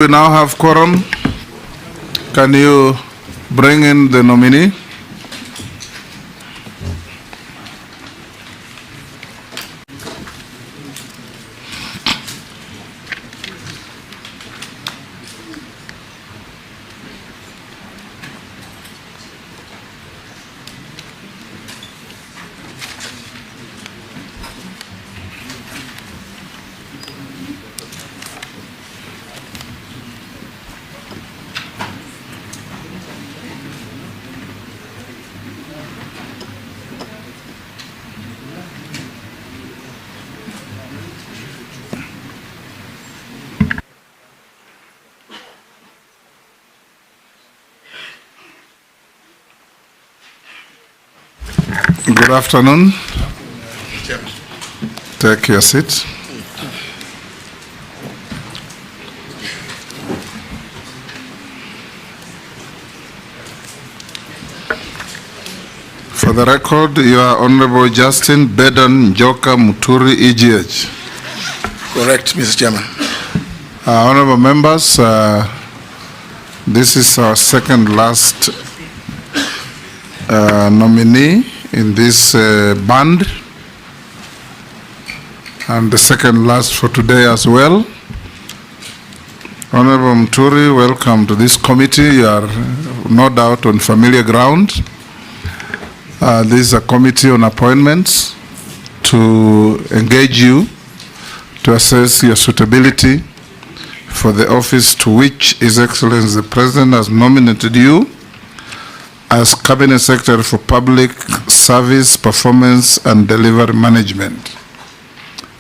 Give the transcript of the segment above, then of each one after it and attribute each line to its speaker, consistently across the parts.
Speaker 1: We now have quorum. Can you bring in the nominee? Good afternoon. Take your seat. For the record, you are Honorable Justin Bedan Joka Muturi, EGH.
Speaker 2: Correct, Mr. Chairman.
Speaker 1: Honorable members, this is our second last nominee in this band, and the second last for today as well. Honorable Muturi, welcome to this committee. You are no doubt on familiar ground. This is a committee on appointments to engage you to assess your suitability for the office to which His Excellency the President has nominated you as Cabinet Secretary for Public Service, Performance and Delivery Management.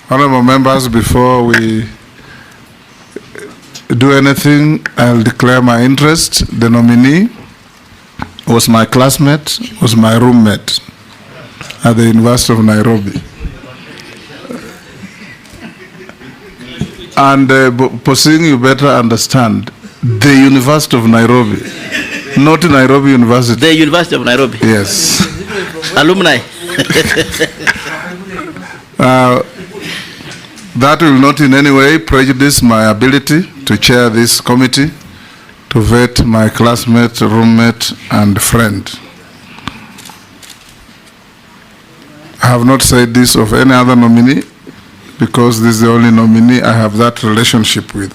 Speaker 1: Honorable members, before we do anything, I'll declare my interest. The nominee was my classmate, was my roommate at the University of Nairobi. And Posing, you better understand, the University of Nairobi. Not Nairobi University.
Speaker 2: The University of Nairobi.
Speaker 1: Yes.
Speaker 2: Alumni.
Speaker 1: That will not in any way prejudice my ability to chair this committee, to vet my classmate, roommate, and friend. I have not said this of any other nominee, because this is the only nominee I have that relationship with.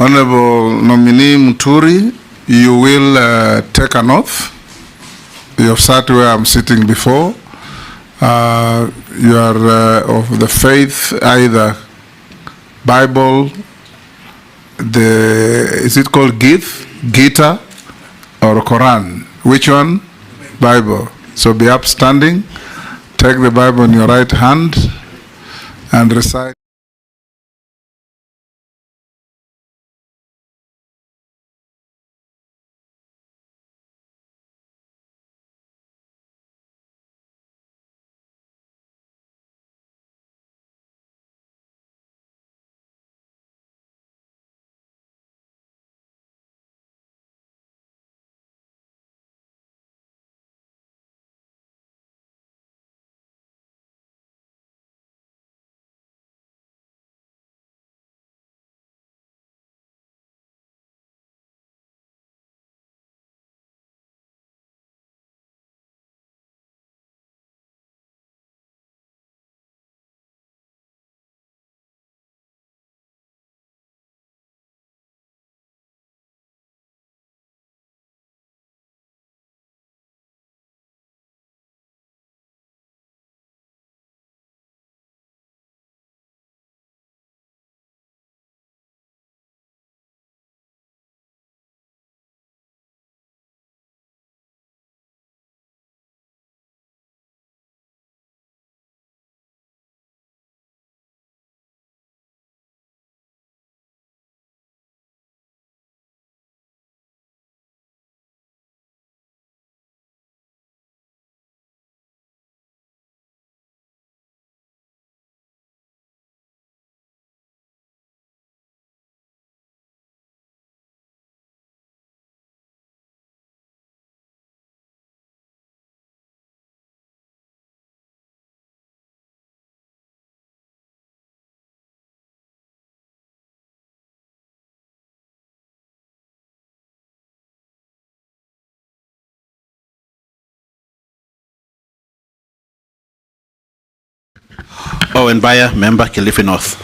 Speaker 1: Honorable nominee Muturi, you will take an oath. You have sat where I'm sitting before. You are of the faith, either Bible, is it called Gita, or Quran? Which one? Bible. So be upstanding, take the Bible in your right hand, and recite.
Speaker 3: Owen Baya, Member, Kilifi North.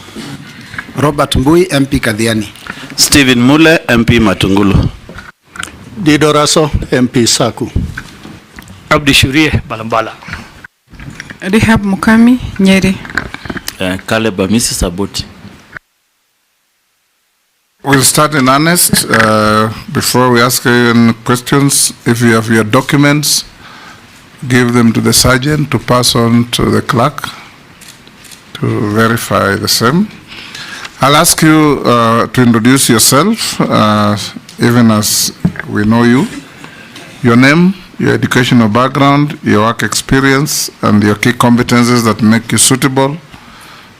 Speaker 4: Robert Mbui, MP Kadhiani.
Speaker 3: Stephen Mule, MP Matungulu.
Speaker 5: Dido Raso, MP Saku.
Speaker 6: Abdi Shurie, Balambala.
Speaker 7: Rehab Mukami, Nyeri.
Speaker 8: Caleb Amisi Sabuti.
Speaker 1: We'll start in earnest. Before we ask you any questions, if you have your documents, give them to the sergeant to pass on to the clerk to verify the same. I'll ask you to introduce yourself, even as we know you, your name, your educational background, your work experience, and your key competencies that make you suitable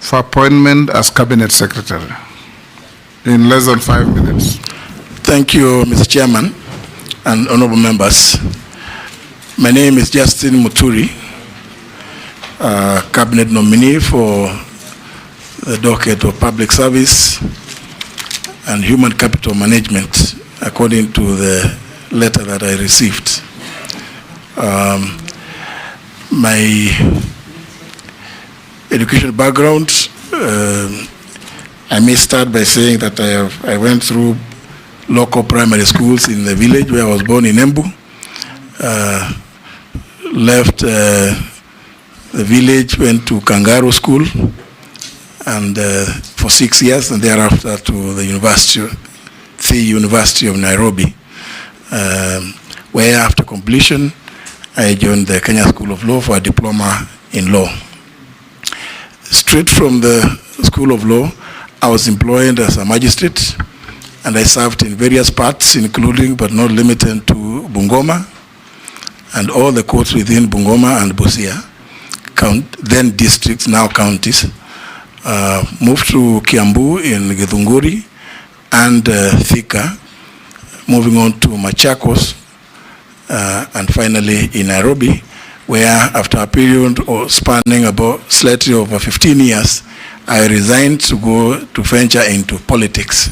Speaker 1: for appointment as Cabinet Secretary in less than 5 minutes.
Speaker 2: Thank you, Mr. Chairman and honorable members. My name is Justin Muturi, Cabinet nominee for the docket of Public Service and Human Capital Management, according to the letter that I received. My educational background, I may start by saying that I went through local primary schools in the village where I was born in Embu. Left the village, went to Kangaroo School, and for 6 years, and thereafter to the University of Nairobi, where after completion, I joined the Kenya School of Law for a diploma in law. Straight from the School of Law, I was employed as a magistrate, and I served in various parts, including but not limited to Bungoma, and all the courts within Bungoma and Busia, then districts, now counties. Moved to Kiambu in Githunguri and Thika, moving on to Machakos, and finally in Nairobi, where after a period spanning about slightly over 15 years, I resigned to go to venture into politics.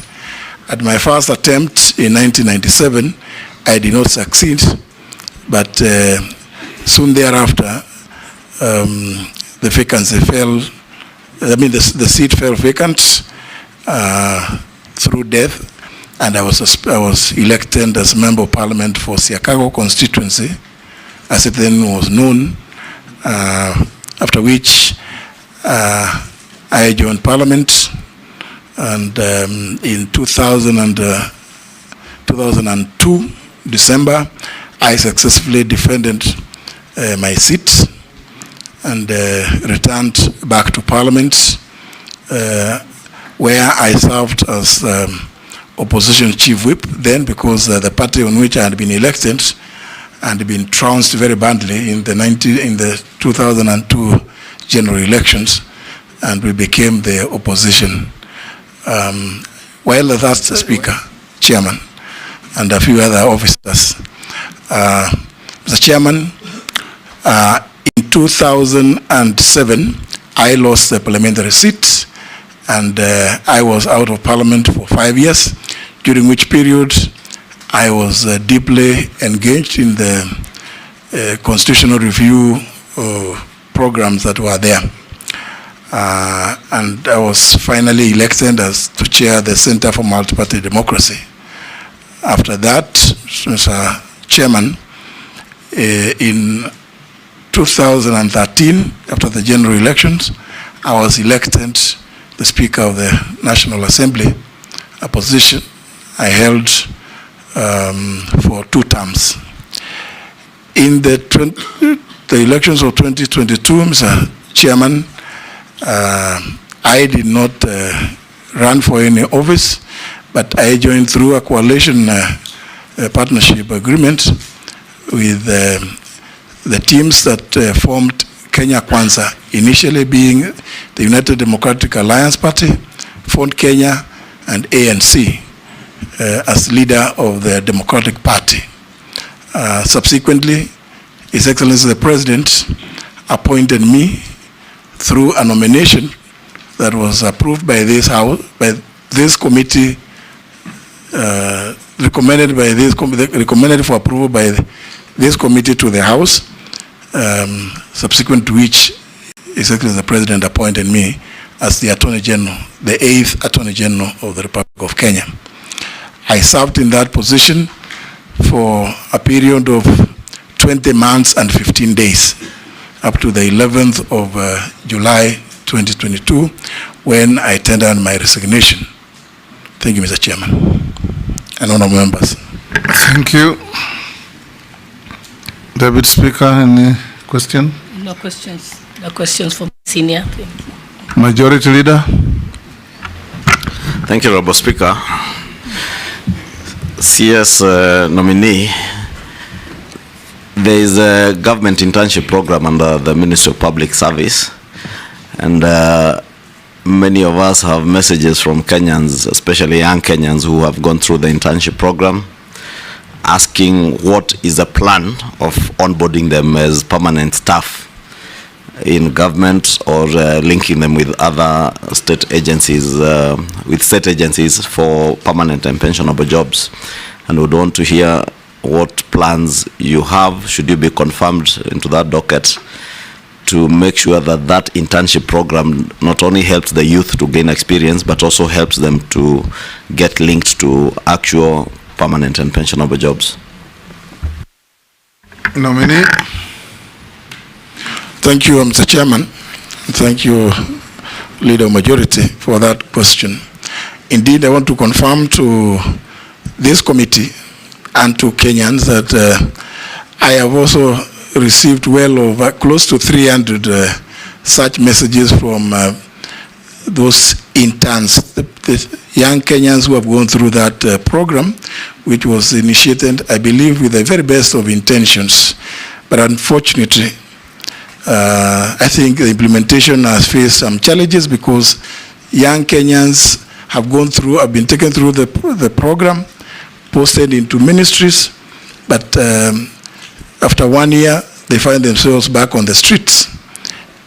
Speaker 2: At my first attempt in 1997, I did not succeed, but soon thereafter, the vacancy fell, the seat fell vacant through death, and I was elected as Member of Parliament for Siakago constituency, as it then was known, after which I joined Parliament, and in 2002, December, I successfully defended my seat and returned back to Parliament, where I served as opposition chief whip then, because the party on which I had been elected and been trounced very badly in the 2002 general elections, and we became the opposition. While that's the Speaker, Chairman, and a few other officers. Mr. Chairman, in 2007, I lost the parliamentary seat, and I was out of Parliament for 5 years, during which period I was deeply engaged in the constitutional review programs that were there. And I was finally elected as to chair the Center for Multi-Party Democracy. After that, Mr. Chairman, in 2013, after the general elections, I was elected the Speaker of the National Assembly, a position I held for 2 terms. In the elections of 2022, Mr. Chairman, I did not run for any office, but I joined through a coalition partnership agreement with the teams that formed Kenya Kwanza, initially being the United Democratic Alliance Party, Ford Kenya, and ANC as leader of the Democratic Party. Subsequently, His Excellency the President appointed me through a nomination that was approved by this House, by this committee, recommended for approval by this committee to the House, subsequent to which His Excellency the President appointed me as the Attorney General, the 8th Attorney General of the Republic of Kenya. I served in that position for a period of 20 months and 15 days, up to the 11th of July 2022, when I tendered my resignation. Thank you, Mr. Chairman and honorable members.
Speaker 1: Thank you. Deputy Speaker, any question?
Speaker 9: No questions. No questions from senior. Thank you.
Speaker 1: Majority Leader.
Speaker 3: Thank you, Honorable Speaker. CS nominee, there is a government internship program under the Ministry of Public Service, and many of us have messages from Kenyans, especially young Kenyans who have gone through the internship program, asking what is the plan of onboarding them as permanent staff in government, or linking them with other state agencies, for permanent and pensionable jobs. And we'd want to hear what plans you have, should you be confirmed into that docket, to make sure that that internship program not only helps the youth to gain experience, but also helps them to get linked to actual permanent and pensionable jobs.
Speaker 1: Nominee.
Speaker 2: Thank you, Mr. Chairman. Thank you, Leader Majority, for that question. Indeed, I want to confirm to this committee and to Kenyans that I have also received well over close to 300 such messages from those interns, the young Kenyans who have gone through that program, which was initiated, I believe, with the very best of intentions. But unfortunately, I think the implementation has faced some challenges because young Kenyans have been taken through the program, posted into ministries, but after 1 year, they find themselves back on the streets.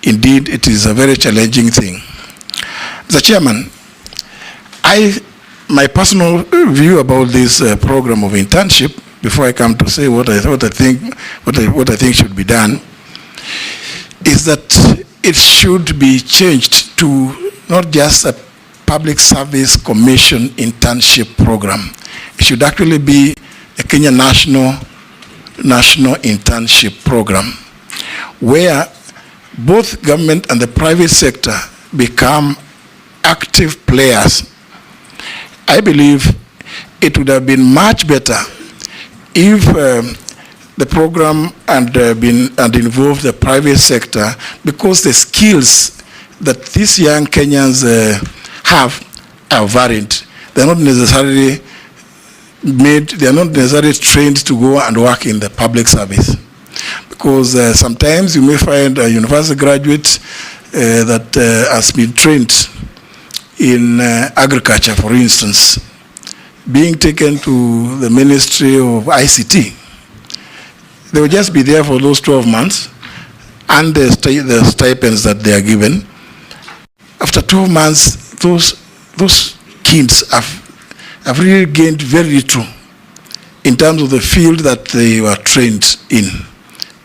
Speaker 2: Indeed, it is a very challenging thing. Mr. Chairman, my personal view about this program of internship, before I come to say what I think should be done, is that it should be changed to not just a public service commission internship program. It should actually be a Kenya national internship program, where both government and the private sector become active players. I believe it would have been much better if the program had involved the private sector, because the skills that these young Kenyans have are varied. They're not necessarily trained to go and work in the public service. Because sometimes you may find a university graduate that has been trained in agriculture, for instance, being taken to the Ministry of ICT. They will just be there for those 12 months and the stipends that they are given. After 12 months, those kids have really gained very little in terms of the field that they were trained in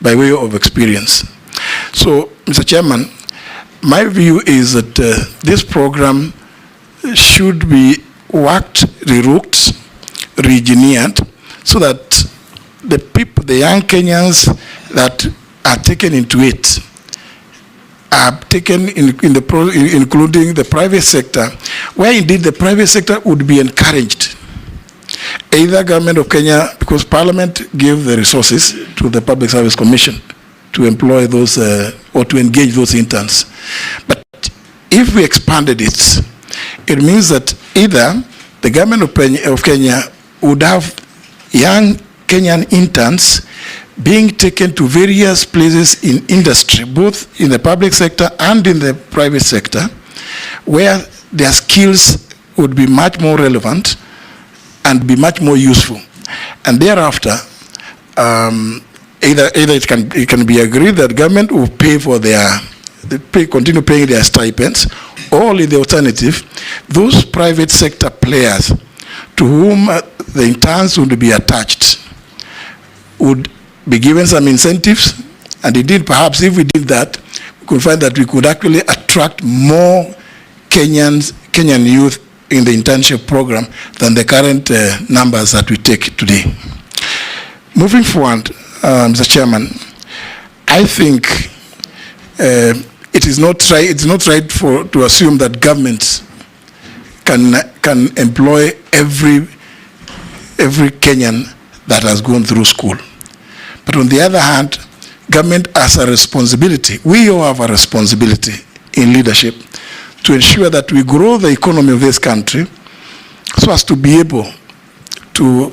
Speaker 2: by way of experience. So, Mr. Chairman, my view is that this program should be worked, reworked, re-engineered, so that the young Kenyans that are taken into it are taken including the private sector, where indeed the private sector would be encouraged. Either government of Kenya, because Parliament gave the resources to the Public Service Commission to employ those or to engage those interns. But if we expanded it, it means that either the government of Kenya would have young Kenyan interns being taken to various places in industry, both in the public sector and in the private sector, where their skills would be much more relevant and be much more useful. And thereafter, either it can be agreed that government will pay for continue paying their stipends, or in the alternative, those private sector players to whom the interns would be attached would be given some incentives, and indeed perhaps if we did that, we could find that we could actually attract more Kenyan youth in the internship program than the current numbers that we take today. Moving forward, Mr. Chairman, I think it's not right to assume that governments can employ every Kenyan that has gone through school. But on the other hand, government has a responsibility. We all have a responsibility in leadership to ensure that we grow the economy of this country so as to be able to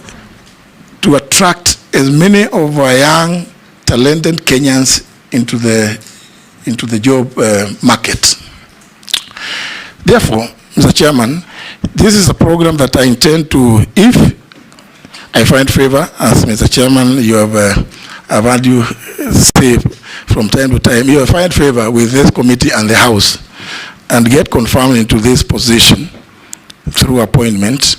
Speaker 2: attract as many of our young, talented Kenyans into the job market. Therefore, Mr. Chairman, this is a program that I intend to, if I find favor, as Mr. Chairman, you have I've had you say from time to time, you have find favor with this committee and the House and get confirmed into this position through appointment.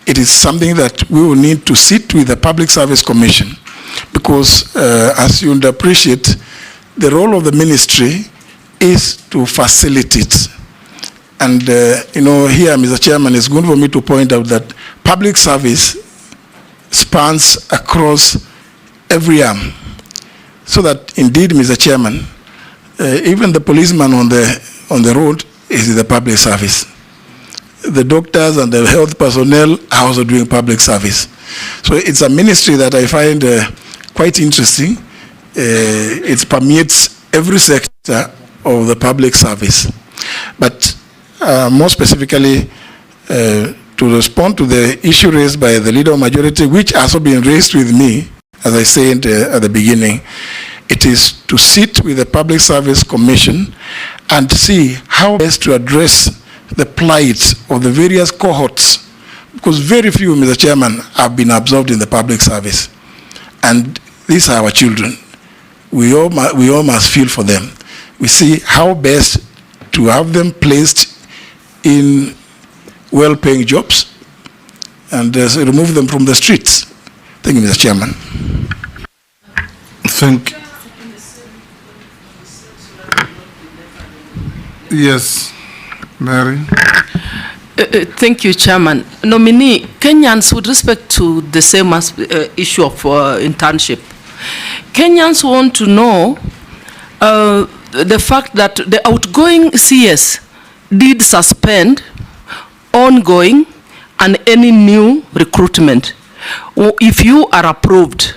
Speaker 2: It is something that we will need to sit with the Public Service Commission because, as you would appreciate, the role of the ministry is to facilitate. And, here, Mr. Chairman, it's good for me to point out that public service spans across every arm. So that, indeed, Mr. Chairman, even the policeman on the road is the public service. The doctors and the health personnel are also doing public service. So it's a ministry that I find quite interesting. It permeates every sector of the public service. But more specifically, to respond to the issue raised by the Leader of Majority, which has also been raised with me, as I said at the beginning, it is to sit with the Public Service Commission and see how best to address the plight of the various cohorts, because very few, Mr. Chairman, have been absorbed in the public service. And these are our children. We all must feel for them. We see how best to have them placed in well-paying jobs and remove them from the streets. Thank you, Mr. Chairman.
Speaker 1: Thank you. Yes, Mary.
Speaker 10: Thank you, Chairman. Nominee, Kenyans, with respect to the same issue of internship, Kenyans want to know the fact that the outgoing CS did suspend ongoing and any new recruitment. If you are approved,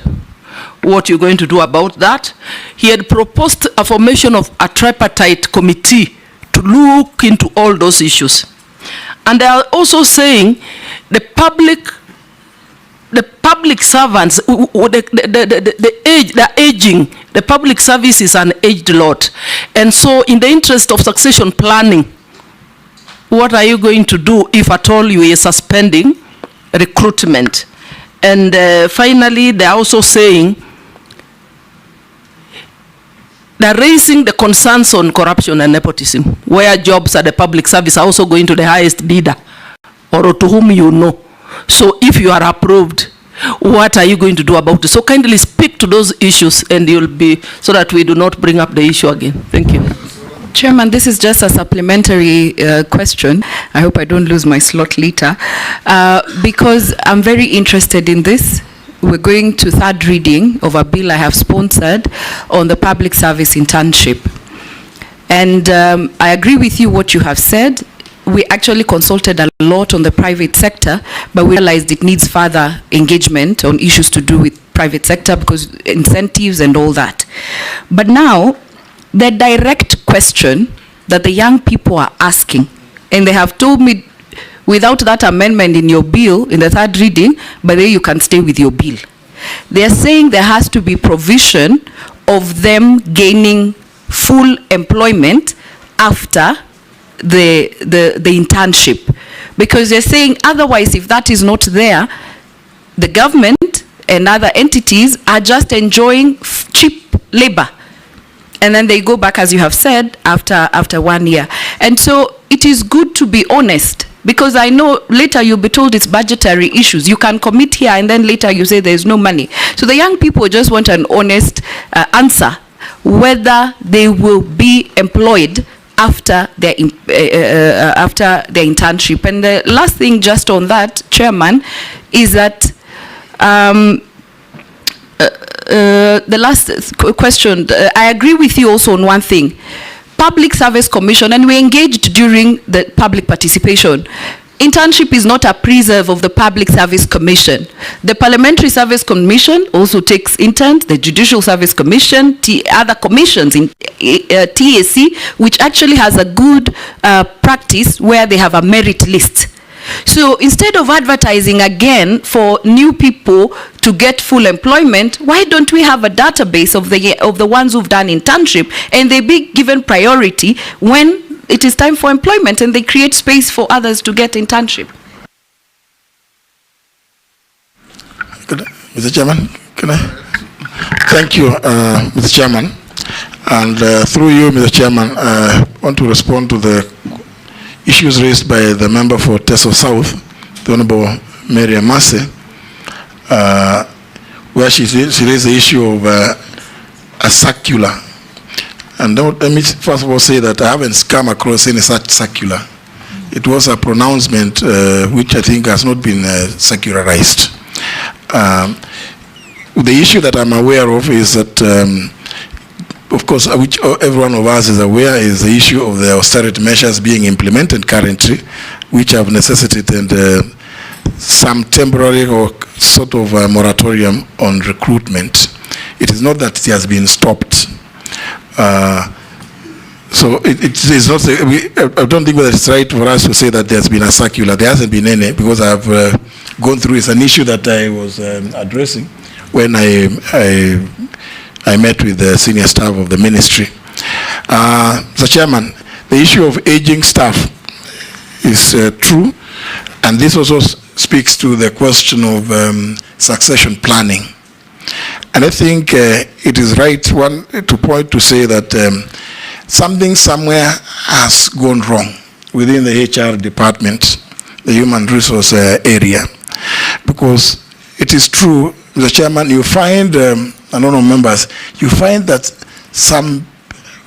Speaker 10: what you're going to do about that? He had proposed a formation of a tripartite committee to look into all those issues. And they are also saying the public servants, the aging, the public service is an aged lot. And so in the interest of succession planning, what are you going to do if at all you are suspending recruitment? And finally, they are also saying they're raising the concerns on corruption and nepotism, where jobs at the public service are also going to the highest bidder or to whom you know. So if you are approved, what are you going to do about it? So kindly speak to those issues and you'll be, so that we do not bring up the issue again. Thank you.
Speaker 7: Chairman, this is just a supplementary question. I hope I don't lose my slot later. Because I'm very interested in this. We're going to third reading of a bill I have sponsored on the public service internship. And I agree with you what you have said. We actually consulted a lot on the private sector, but we realized it needs further engagement on issues to do with private sector because incentives and all that. But now, the direct question that the young people are asking, and they have told me, without that amendment in your bill, in the third reading, but then you can stay with your bill. They are saying there has to be provision of them gaining full employment after the internship. Because they're saying otherwise, if that is not there, the government and other entities are just enjoying cheap labor. And then they go back, as you have said, after 1 year. And so it is good to be honest, because I know later you'll be told it's budgetary issues. You can commit here and then later you say there's no money. So the young people just want an honest answer whether they will be employed after their internship. And the last thing just on that, Chairman, is that the last question, I agree with you also on one thing. Public Service Commission, and we engaged during the public participation. Internship is not a preserve of the Public Service Commission. The Parliamentary Service Commission also takes interns, the Judicial Service Commission, other commissions in TAC, which actually has a good practice where they have a merit list. So instead of advertising again for new people to get full employment, why don't we have a database of the ones who've done internship, and they be given priority when it is time for employment, and they create space for others to get internship?
Speaker 2: Mr. Chairman, can I? Thank you, Mr. Chairman. And through you, Mr. Chairman, I want to respond to the issues raised by the member for Teso South, the Honorable Mary Amase, where she raised the issue of a circular. And let me first of all say that I haven't come across any such circular. It was a pronouncement which I think has not been secularized. The issue that I'm aware of is that of course, which every one of us is aware, is the issue of the austerity measures being implemented currently, which have necessitated some temporary or sort of a moratorium on recruitment. It is not that it has been stopped. So it is not, I don't think that it's right for us to say that there's been a circular. There hasn't been any, because I've gone through, it's an issue that I was addressing when I met with the senior staff of the ministry. Mr. Chairman, the issue of aging staff is true, and this also speaks to the question of succession planning. And I think it is right to point to say that something somewhere has gone wrong within the HR department, the human resource area, because it is true, Mr. Chairman, you find honorable members, you find that some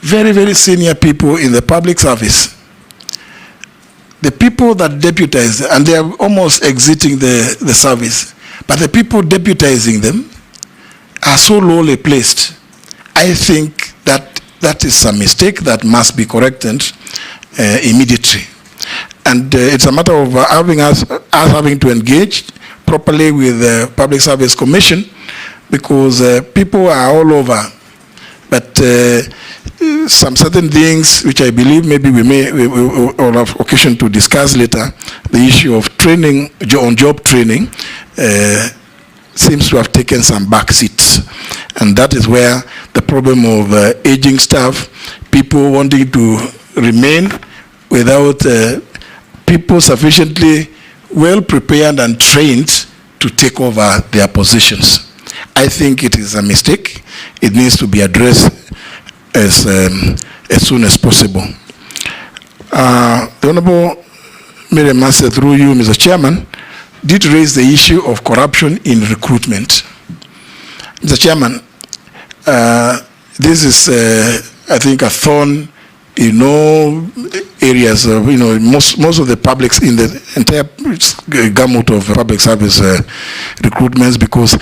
Speaker 2: very, very senior people in the public service, the people that deputize, and they are almost exiting the service, but the people deputizing them are so lowly placed. I think that that is a mistake that must be corrected immediately. And it's a matter of us having to engage properly with the Public Service Commission, because people are all over, but some certain things which I believe maybe we will have occasion to discuss later, the issue of training, on-job training, seems to have taken some back seats. And that is where the problem of aging staff, people wanting to remain without people sufficiently well prepared and trained to take over their positions. I think it is a mistake. It needs to be addressed as soon as possible. The Honorable Miriam Master, through you, Mr. Chairman, did raise the issue of corruption in recruitment. Mr. Chairman, this is, I think, a thorn in all areas of, most of the publics in the entire gamut of public service recruitments, because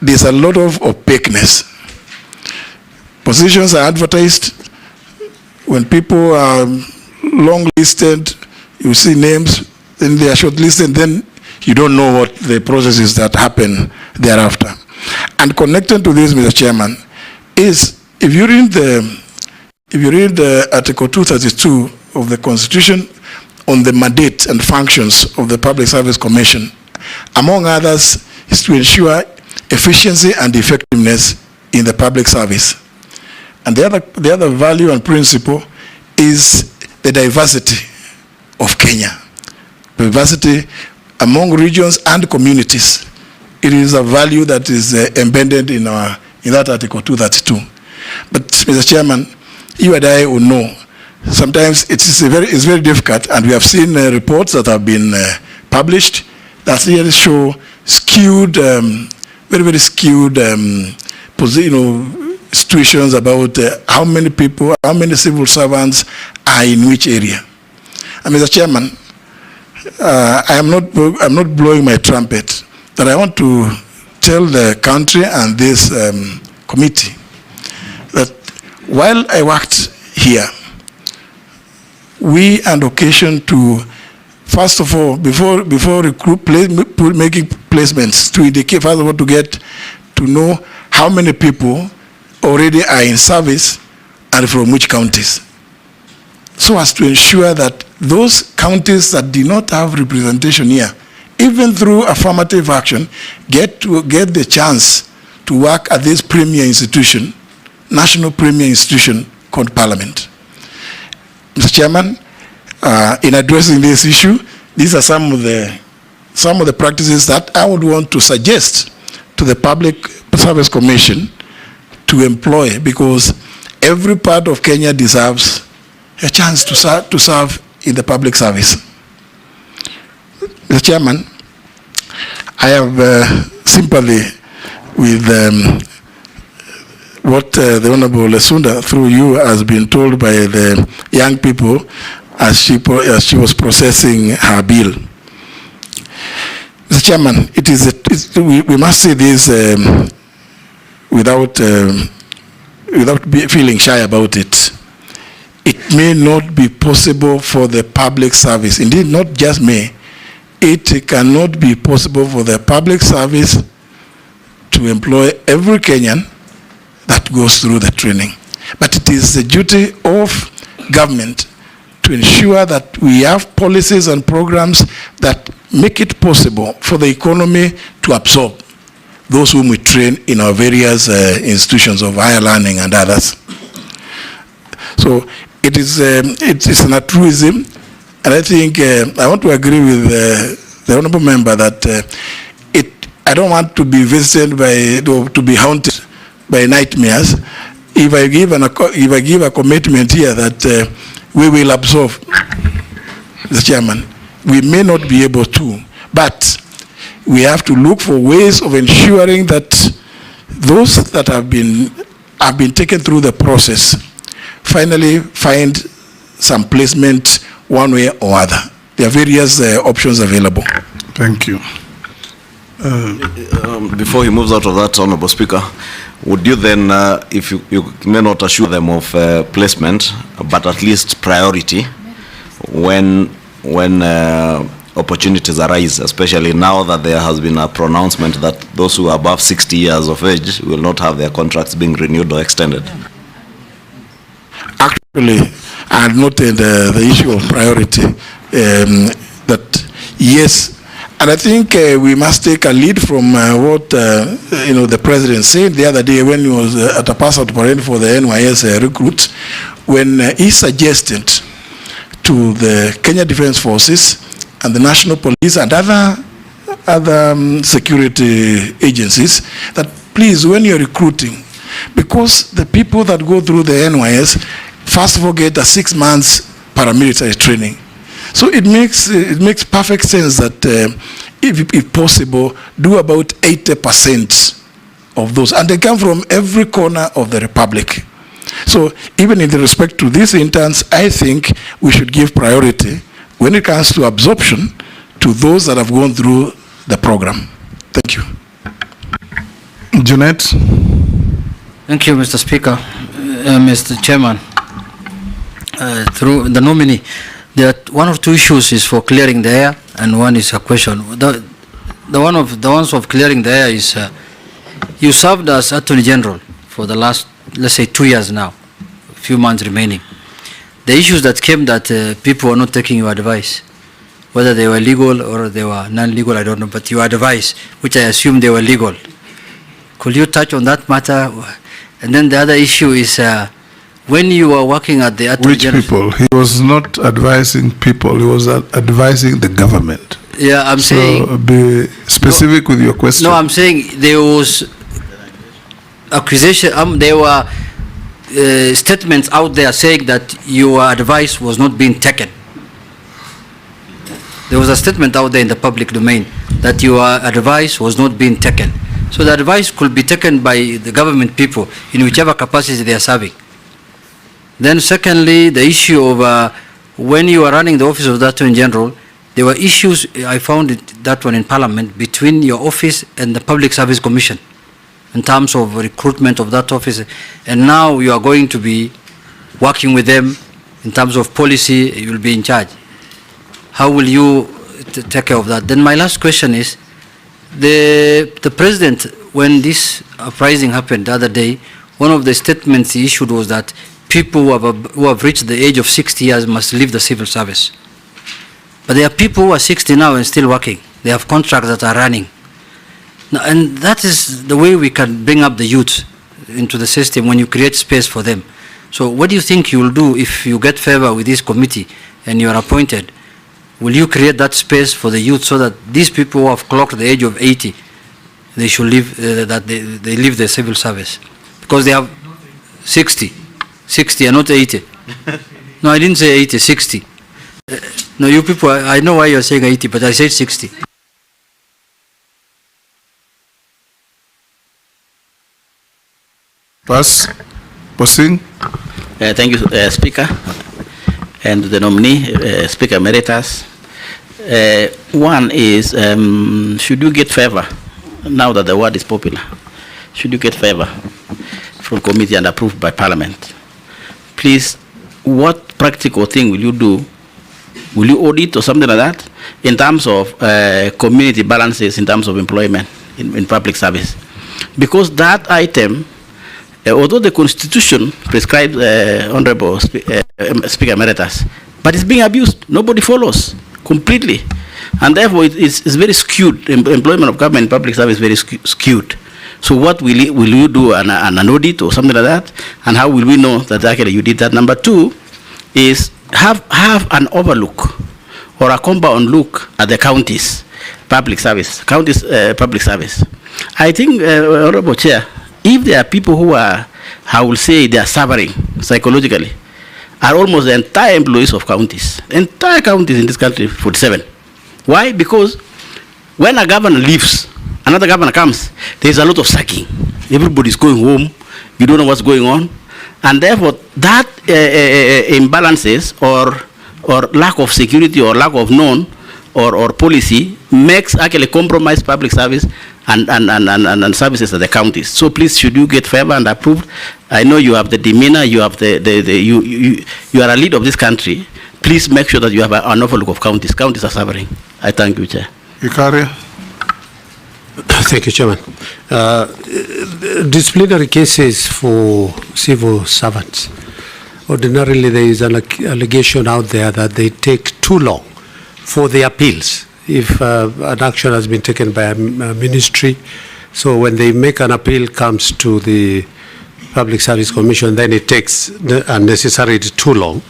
Speaker 2: there's a lot of opaqueness. Positions are advertised. When people are long listed, you see names, then they are shortlisted, then you don't know what the process is that happen thereafter. And connected to this, Mr. Chairman, is if you read the Article 232 of the Constitution on the mandate and functions of the Public Service Commission, among others, is to ensure efficiency and effectiveness in the public service. And the other value and principle is the diversity of Kenya, diversity among regions and communities. It is a value that is embedded in that Article 232. But, Mr. Chairman, you and I will know, sometimes it's very difficult, and we have seen reports that have been published that really show skewed, very, very skewed situations about how many people, how many civil servants are in which area. And Mr. Chairman, I'm not blowing my trumpet, but I want to tell the country and this committee that while I worked here, we had occasion to, first of all, before making placements, to indicate, first of all, to get to know how many people already are in service and from which counties, so as to ensure that those counties that do not have representation here, even through affirmative action, get the chance to work at this premier institution, national premier institution called Parliament. Mr. Chairman, in addressing this issue, these are some of the practices that I would want to suggest to the Public Service Commission to employ, because every part of Kenya deserves a chance to serve in the public service. Mr. Chairman, I have sympathy with what the Honorable Lesunda, through you, has been told by the young people as she was processing her bill. Mr. Chairman, we must say this without feeling shy about it. It may not be possible for the public service, indeed not just me, it cannot be possible for the public service to employ every Kenyan that goes through the training. But it is the duty of government to ensure that we have policies and programs that make it possible for the economy to absorb those whom we train in our various institutions of higher learning and others. So it is an altruism, and I think I want to agree with the honourable member that I don't want to be visited by, to be haunted by nightmares. If I give a commitment here that we will absorb, the chairman, we may not be able to, but we have to look for ways of ensuring that those that have been taken through the process finally find some placement one way or other. There are various options available.
Speaker 1: Thank you.
Speaker 3: Before he moves out of that, Honorable Speaker, would you then, if you may not assure them of placement, but at least priority when opportunities arise, especially now that there has been a pronouncement that those who are above 60 years of age will not have their contracts being renewed or extended?
Speaker 2: Actually, I had noted the issue of priority, that yes, and I think we must take a lead from what the president said the other day when he was at a pass-out parade for the NYS recruits, when he suggested to the Kenya Defense Forces and the National Police and other security agencies that please, when you're recruiting, because the people that go through the NYS first of all get a 6 months paramilitary training. So it makes perfect sense that if possible, do about 80% of those, and they come from every corner of the Republic. So even in respect to these interns, I think we should give priority when it comes to absorption to those that have gone through the program. Thank you.
Speaker 1: Junet.
Speaker 11: Thank you, Mr. Speaker. Mr. Chairman, through the nominee, there are one or two issues is for clearing the air, and one is a question. The ones of clearing the air is you served as Attorney General for the last, let's say, 2 years now, a few months remaining. The issues that came that people were not taking your advice, whether they were legal or they were non-legal, I don't know, but your advice, which I assume they were legal. Could you touch on that matter? And then the other issue is when you were working at the Attorney General.
Speaker 1: Which people? He was not advising people, he was advising the government.
Speaker 11: Yeah, I'm saying.
Speaker 1: So be specific with your question.
Speaker 11: No, I'm saying there was accusation, there were statements out there saying that your advice was not being taken. There was a statement out there in the public domain that your advice was not being taken. So the advice could be taken by the government people in whichever capacity they are serving. Then secondly, the issue of when you are running the office of the Attorney General, there were issues, I found that one in Parliament, between your office and the Public Service Commission in terms of recruitment of that office. And now you are going to be working with them in terms of policy, you will be in charge. How will you take care of that? Then my last question is, the President, when this uprising happened the other day, one of the statements he issued was that people who have reached the age of 60 years must leave the civil service. But there are people who are 60 now and still working. They have contracts that are running. Now, and that is the way we can bring up the youth into the system when you create space for them. So what do you think you will do if you get favor with this committee and you are appointed? Will you create that space for the youth so that these people who have clocked the age of 80, they should leave, that they leave the civil service? Because they have 60 and not 80. No, I didn't say 80, 60. No, you people, I know why you're saying 80, but I said 60.
Speaker 1: Posing.
Speaker 8: Thank you, Speaker, and the nominee, Speaker Emeritus. One is, should you get favor, now that the word is popular, should you get favor from committee and approved by Parliament? Please, what practical thing will you do? Will you audit or something like that in terms of community balances in terms of employment in public service? Because that item, although the Constitution prescribes Honorable Speaker Emeritus, but it's being abused. Nobody follows completely. And therefore, it's very skewed. Employment of government in public service is very skewed. So what will you do, an audit or something like that? And how will we know that actually you did that? Number two is have an overlook or a compound look at the counties' public service. Public service. I think, Honorable Chair, if there are people who are, I will say, they are suffering psychologically, are almost the entire employees of counties. Entire counties in this country, 47. Why? Because when a governor leaves, another governor comes, there's a lot of sacking. Everybody's going home. You don't know what's going on. And therefore, that imbalances or lack of security or lack of known or policy makes actually compromise public service and services at the counties. So please, should you get favor and approved? I know you have the demeanor, you have you are a leader of this country. Please make sure that you have an overlook of counties. Counties are suffering. I thank you, Chair.
Speaker 1: Ikaria.
Speaker 12: Thank you, Chairman. Disciplinary cases for civil servants. Ordinarily, there is an allegation out there that they take too long for the appeals. If an action has been taken by a ministry, so when they make an appeal comes to the Public Service Commission, then it takes unnecessarily too long.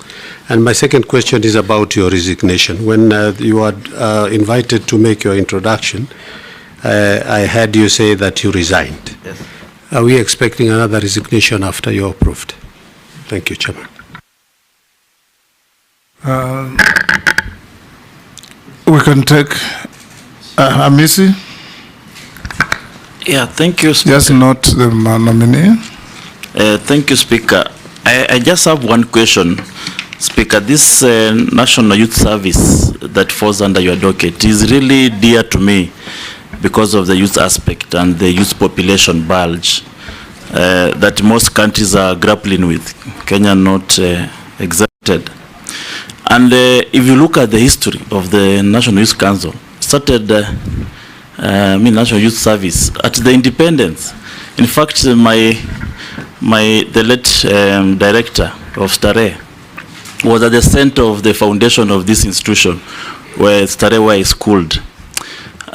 Speaker 12: And my second question is about your resignation. When you are invited to make your introduction, I heard you say that you resigned.
Speaker 8: Yes.
Speaker 12: Are we expecting another resignation after you're approved? Thank you, Chairman.
Speaker 1: We can take Amisi.
Speaker 8: Yeah, thank you, Speaker.
Speaker 1: Yes, not the nominee.
Speaker 8: Thank you, Speaker. I just have one question, Speaker. This National Youth Service that falls under your docket is really dear to me because of the youth aspect and the youth population bulge that most countries are grappling with, Kenya not exempted. And if you look at the history of the National Youth Council, started National Youth Service at the independence. In fact, the late director of Stare was at the center of the foundation of this institution where Stare was schooled.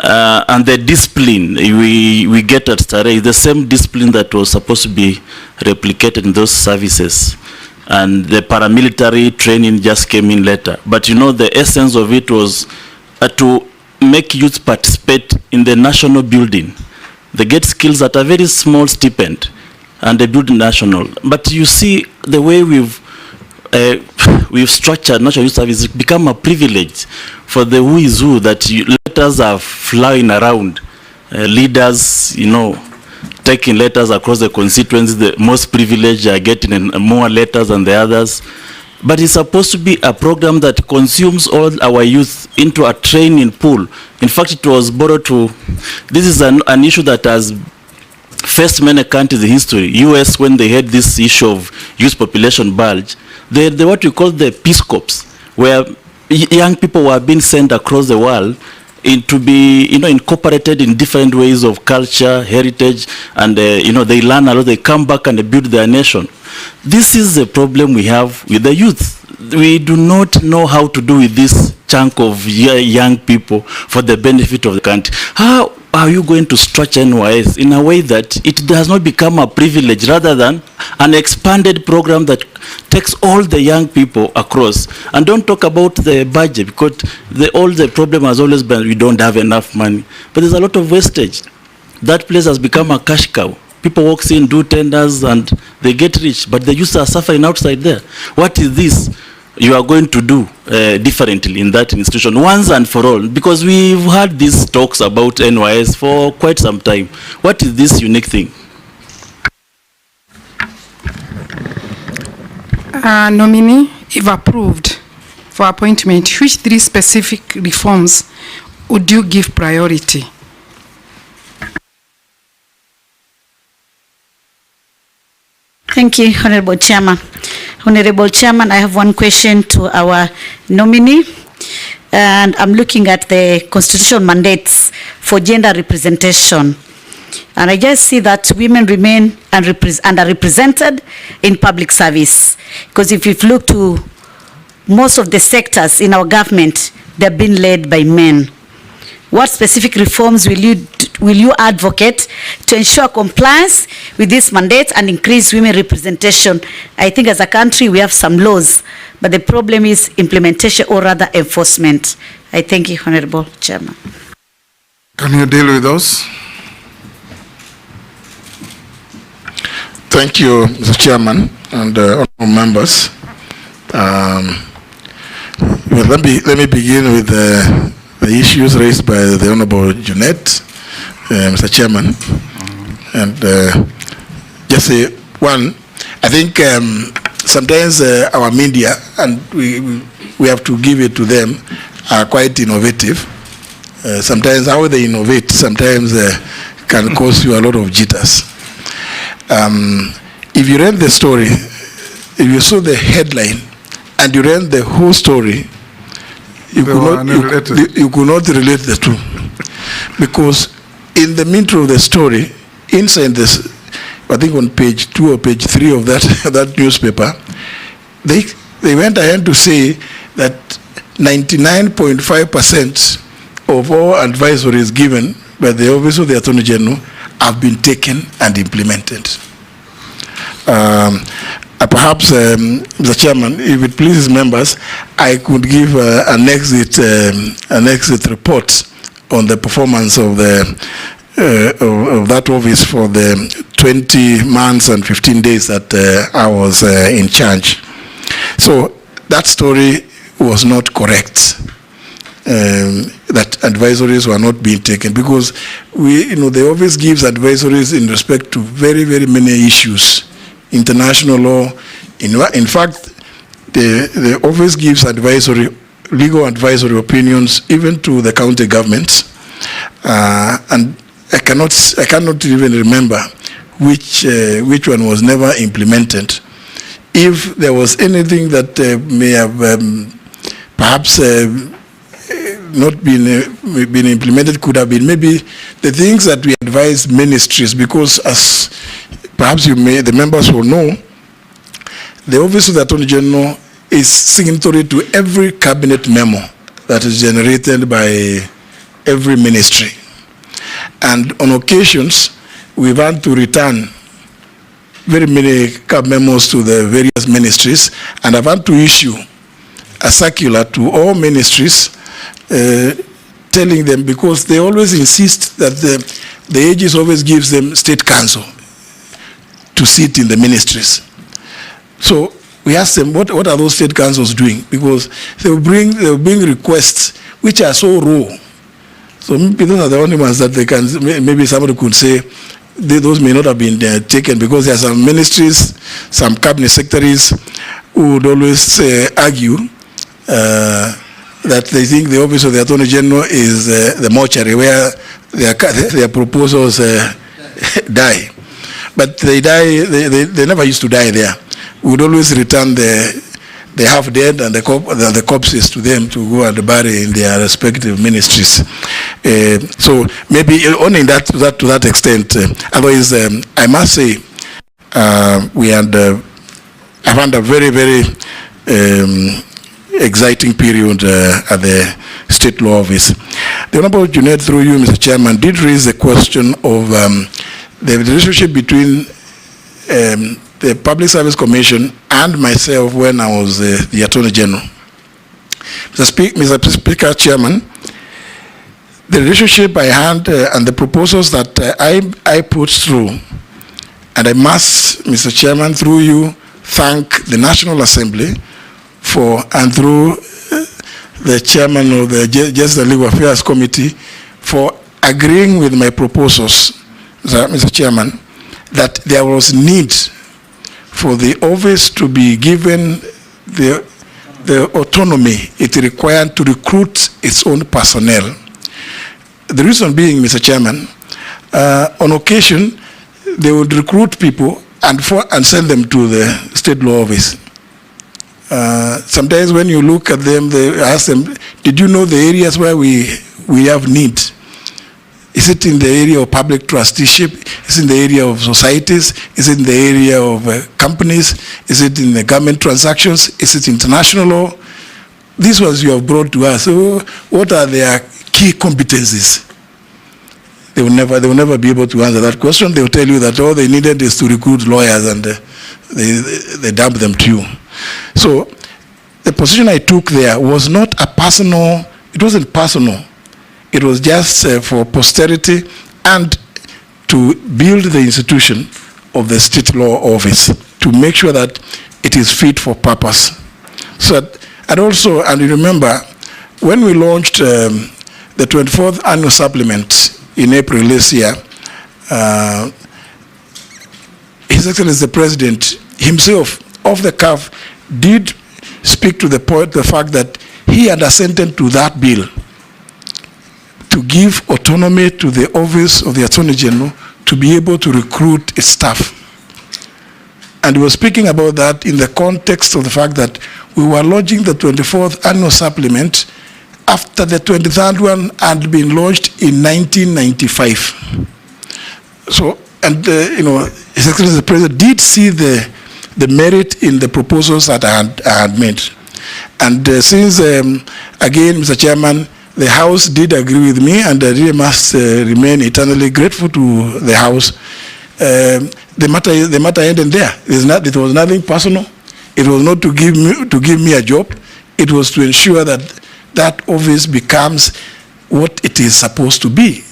Speaker 8: And the discipline we get at Stare is the same discipline that was supposed to be replicated in those services. And the paramilitary training just came in later. But you know, the essence of it was to make youth participate in the national building. They get skills at a very small stipend, and they build national. But you see, the way we've structured National Youth Service, it's become a privilege for the who is who that letters are flying around
Speaker 13: leaders, taking letters across the constituency. The most privileged are getting more letters than the others. But it's supposed to be a program that consumes all our youth into a training pool. In fact, it was borrowed to, this is an issue that has faced many countries in history. US, when they had this issue of youth population bulge, they had what we call the Peace Corps, where young people were being sent across the world to be incorporated in different ways of culture, heritage, and they learn a lot, they come back and they build their nation. This is the problem we have with the youth. We do not know how to do with this chunk of young people for the benefit of the country. How are you going to structure NYS in a way that it does not become a privilege rather than an expanded program that takes all the young people across? And don't talk about the budget, because the problem has always been we don't have enough money. But there's a lot of wastage. That place has become a cash cow. People walk in, do tenders, and they get rich, but the youth are suffering outside there. What is this you are going to do differently in that institution once and for all? Because we've had these talks about NYS for quite some time. What is this unique thing?
Speaker 14: Nominee, if approved for appointment, which 3 specific reforms would you give priority?
Speaker 15: Thank you, Honorable Chairman. Honorable Chairman, I have one question to our nominee, and I'm looking at the constitutional mandates for gender representation. And I just see that women remain underrepresented in public service. Because if you look to most of the sectors in our government, they're being led by men. What specific reforms will you advocate to ensure compliance with this mandate and increase women representation? I think as a country we have some laws, but the problem is implementation, or rather enforcement. I thank you, Honorable Chairman.
Speaker 1: Can you deal with those?
Speaker 2: Thank you, Mr. Chairman and honorable members. Well, let me begin with the issues raised by the Honorable Jeanette, Mr. Chairman. And just say one, I think sometimes our media, and we have to give it to them, are quite innovative. Sometimes how they innovate sometimes can cause you a lot of jitters. If you read the story, if you saw the headline and you read the whole story, you could not relate the two. Because in the middle of the story, inside this, I think on page 2 or page 3 of that newspaper, they went ahead to say that 99.5% of all advisories given by the Office of the Attorney General have been taken and implemented. Perhaps, Mr. Chairman, if it pleases members, I could give an exit report on the performance of that office for the 20 months and 15 days that I was in charge. So that story was not correct. That advisories were not being taken, because the office gives advisories in respect to very, very many issues. International law. In fact, the office gives legal advisory opinions even to the county governments. And I cannot even remember which one was never implemented. If there was anything that may have perhaps not been implemented, could have been maybe the things that we advise ministries, because as perhaps the members will know, the Office of the Attorney General is signatory to every cabinet memo that is generated by every ministry. And on occasions, we've had to return very many memos to the various ministries, and I've had to issue a circular to all ministries telling them, because they always insist that the AGs always gives them state council to sit in the ministries. So we asked them, what are those state councils doing? Because they will bring requests which are so raw. So maybe those are the only ones that they can, maybe somebody could say, those may not have been taken, because there are some ministries, some cabinet secretaries who would always argue that they think the office of the Attorney General is the mortuary where their proposals die. But they die, they never used to die there. We would always return the half dead and the corpses to them to go and bury in their respective ministries. So maybe only to that extent. Otherwise, I must say, we had I found a very, very exciting period at the State Law Office. The Honorable Junaid, through you, Mr. Chairman, did raise the question of the relationship between the Public Service Commission and myself when I was the Attorney General. Mr. Speaker, Chairman, the relationship I had and the proposals that I put through, and I must, Mr. Chairman, through you, thank the National Assembly for, and through the Chairman of the Justice and Legal Affairs Committee for agreeing with my proposals, Mr. Chairman, that there was need for the office to be given the autonomy it required to recruit its own personnel. The reason being, Mr. Chairman, on occasion, they would recruit people and send them to the State Law Office. Sometimes when you look at them, they ask them, did you know the areas where we have need? Is it in the area of public trusteeship? Is it in the area of societies? Is it in the area of companies? Is it in the government transactions? Is it international law? These ones you have brought to us. So what are their key competencies? They will never be able to answer that question. They will tell you that all they needed is to recruit lawyers, and they dump them to you. So the position I took there was not a personal, it wasn't personal. It was just for posterity and to build the institution of the State Law Office, to make sure that it is fit for purpose. So, and also, and you remember, when we launched the 24th annual supplement in April this year, His Excellency the President himself, off the cuff, did speak to the fact that he had assented to that bill to give autonomy to the office of the Attorney General to be able to recruit its staff. And we were speaking about that in the context of the fact that we were launching the 24th annual supplement after the 23rd one had been launched in 1995. So, and His Excellency the President did see the merit in the proposals that I had made. And since, again, Mr. Chairman, the House did agree with me, and I really must remain eternally grateful to the House. The matter ended there. It was nothing personal. It was not to give me a job. It was to ensure that that office becomes what it is supposed to be,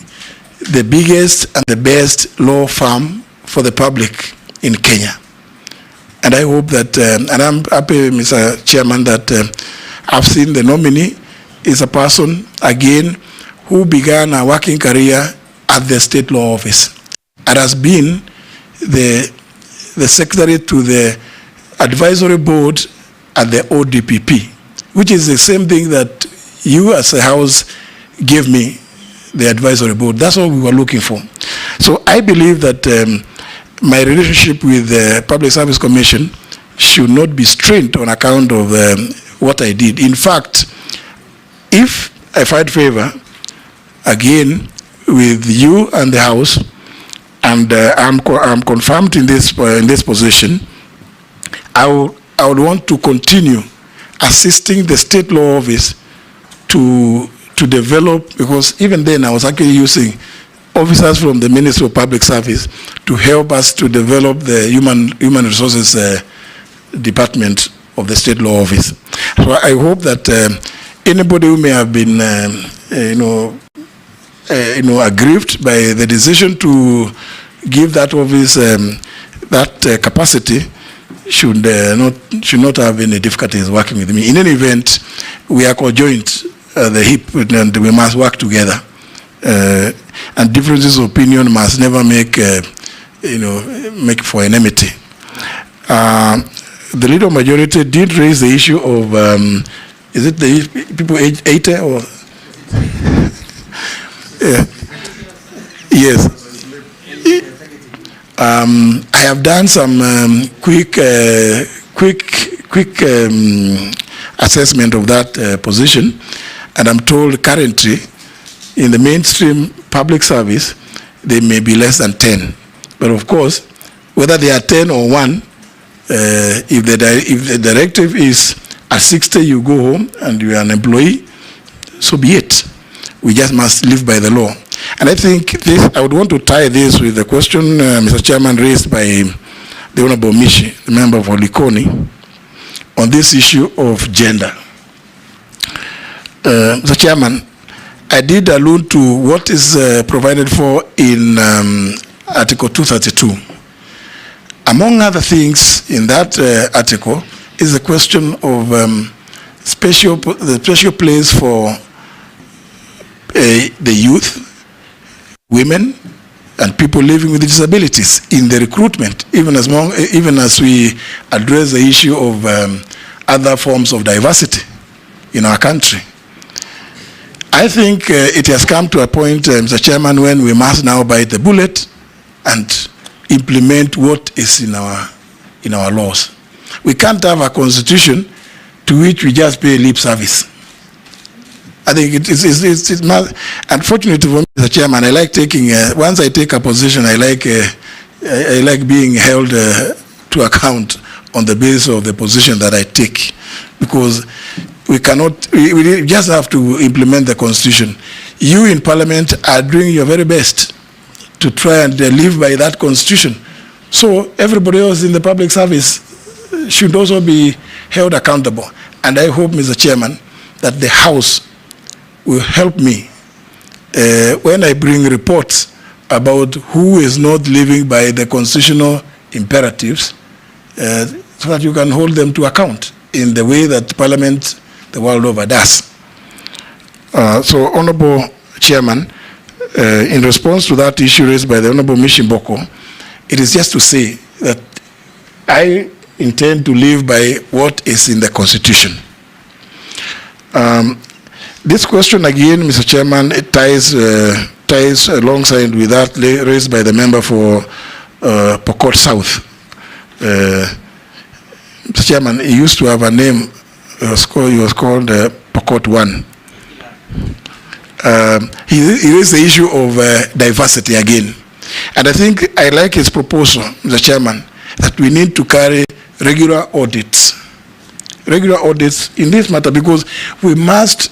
Speaker 2: the biggest and the best law firm for the public in Kenya. And I hope that, and I'm happy, Mr. Chairman, that I've seen the nominee is a person, again, who began a working career at the State Law Office and has been the secretary to the advisory board at the ODPP, which is the same thing that you as a House gave me, the advisory board. That's what we were looking for. So I believe that my relationship with the Public Service Commission should not be strained on account of what I did. In fact, if I find favor, again, with you and the House, and I'm confirmed in this position, I would want to continue assisting the State Law Office to develop, because even then I was actually using officers from the Ministry of Public Service to help us to develop the human resources department of the State Law Office. So I hope that anybody who may have been, aggrieved by the decision to give that office that capacity should not have any difficulties working with me. In any event, we are conjoined at the hip, and we must work together and differences of opinion must never make, make for enmity. The leader majority did raise the issue of, is it the people age 80 or? Yes. I have done some quick assessment of that position, and I'm told currently in the mainstream public service they may be less than 10. But of course, whether they are 10 or 1, if the directive is at 60 you go home and you are an employee, so be it. We just must live by the law. And I think this, I would want to tie this with the question Mr. Chairman raised by the Honorable Mishi, the member for Likoni, on this issue of gender. Mr. Chairman, I did allude to what is provided for in Article 232. Among other things in that article is the question of the special place for the youth, women, and people living with disabilities in the recruitment, even as we address the issue of other forms of diversity in our country. I think it has come to a point, Mr. Chairman, when we must now bite the bullet and implement what is in our laws. We can't have a constitution to which we just pay lip service. I think it's not, unfortunately for me, Mr. Chairman, I like taking, once I take a position, I like being held to account on the basis of the position that I take, because we cannot, we just have to implement the Constitution. You in Parliament are doing your very best to try and live by that Constitution. So everybody else in the public service should also be held accountable. And I hope, Mr. Chairman, that the House will help me when I bring reports about who is not living by the constitutional imperatives, so that you can hold them to account in the way that Parliament the world over does. So, Honorable Chairman, in response to that issue raised by the Honorable Mishimboko, it is just to say that I intend to live by what is in the Constitution. This question again, Mr. Chairman, it ties alongside with that raised by the member for Pokot South. Mr. Chairman, he used to have a name. He was called Pokot 1. He raised the issue of diversity again. And I think I like his proposal, Mr. Chairman, that we need to carry regular audits in this matter, because we must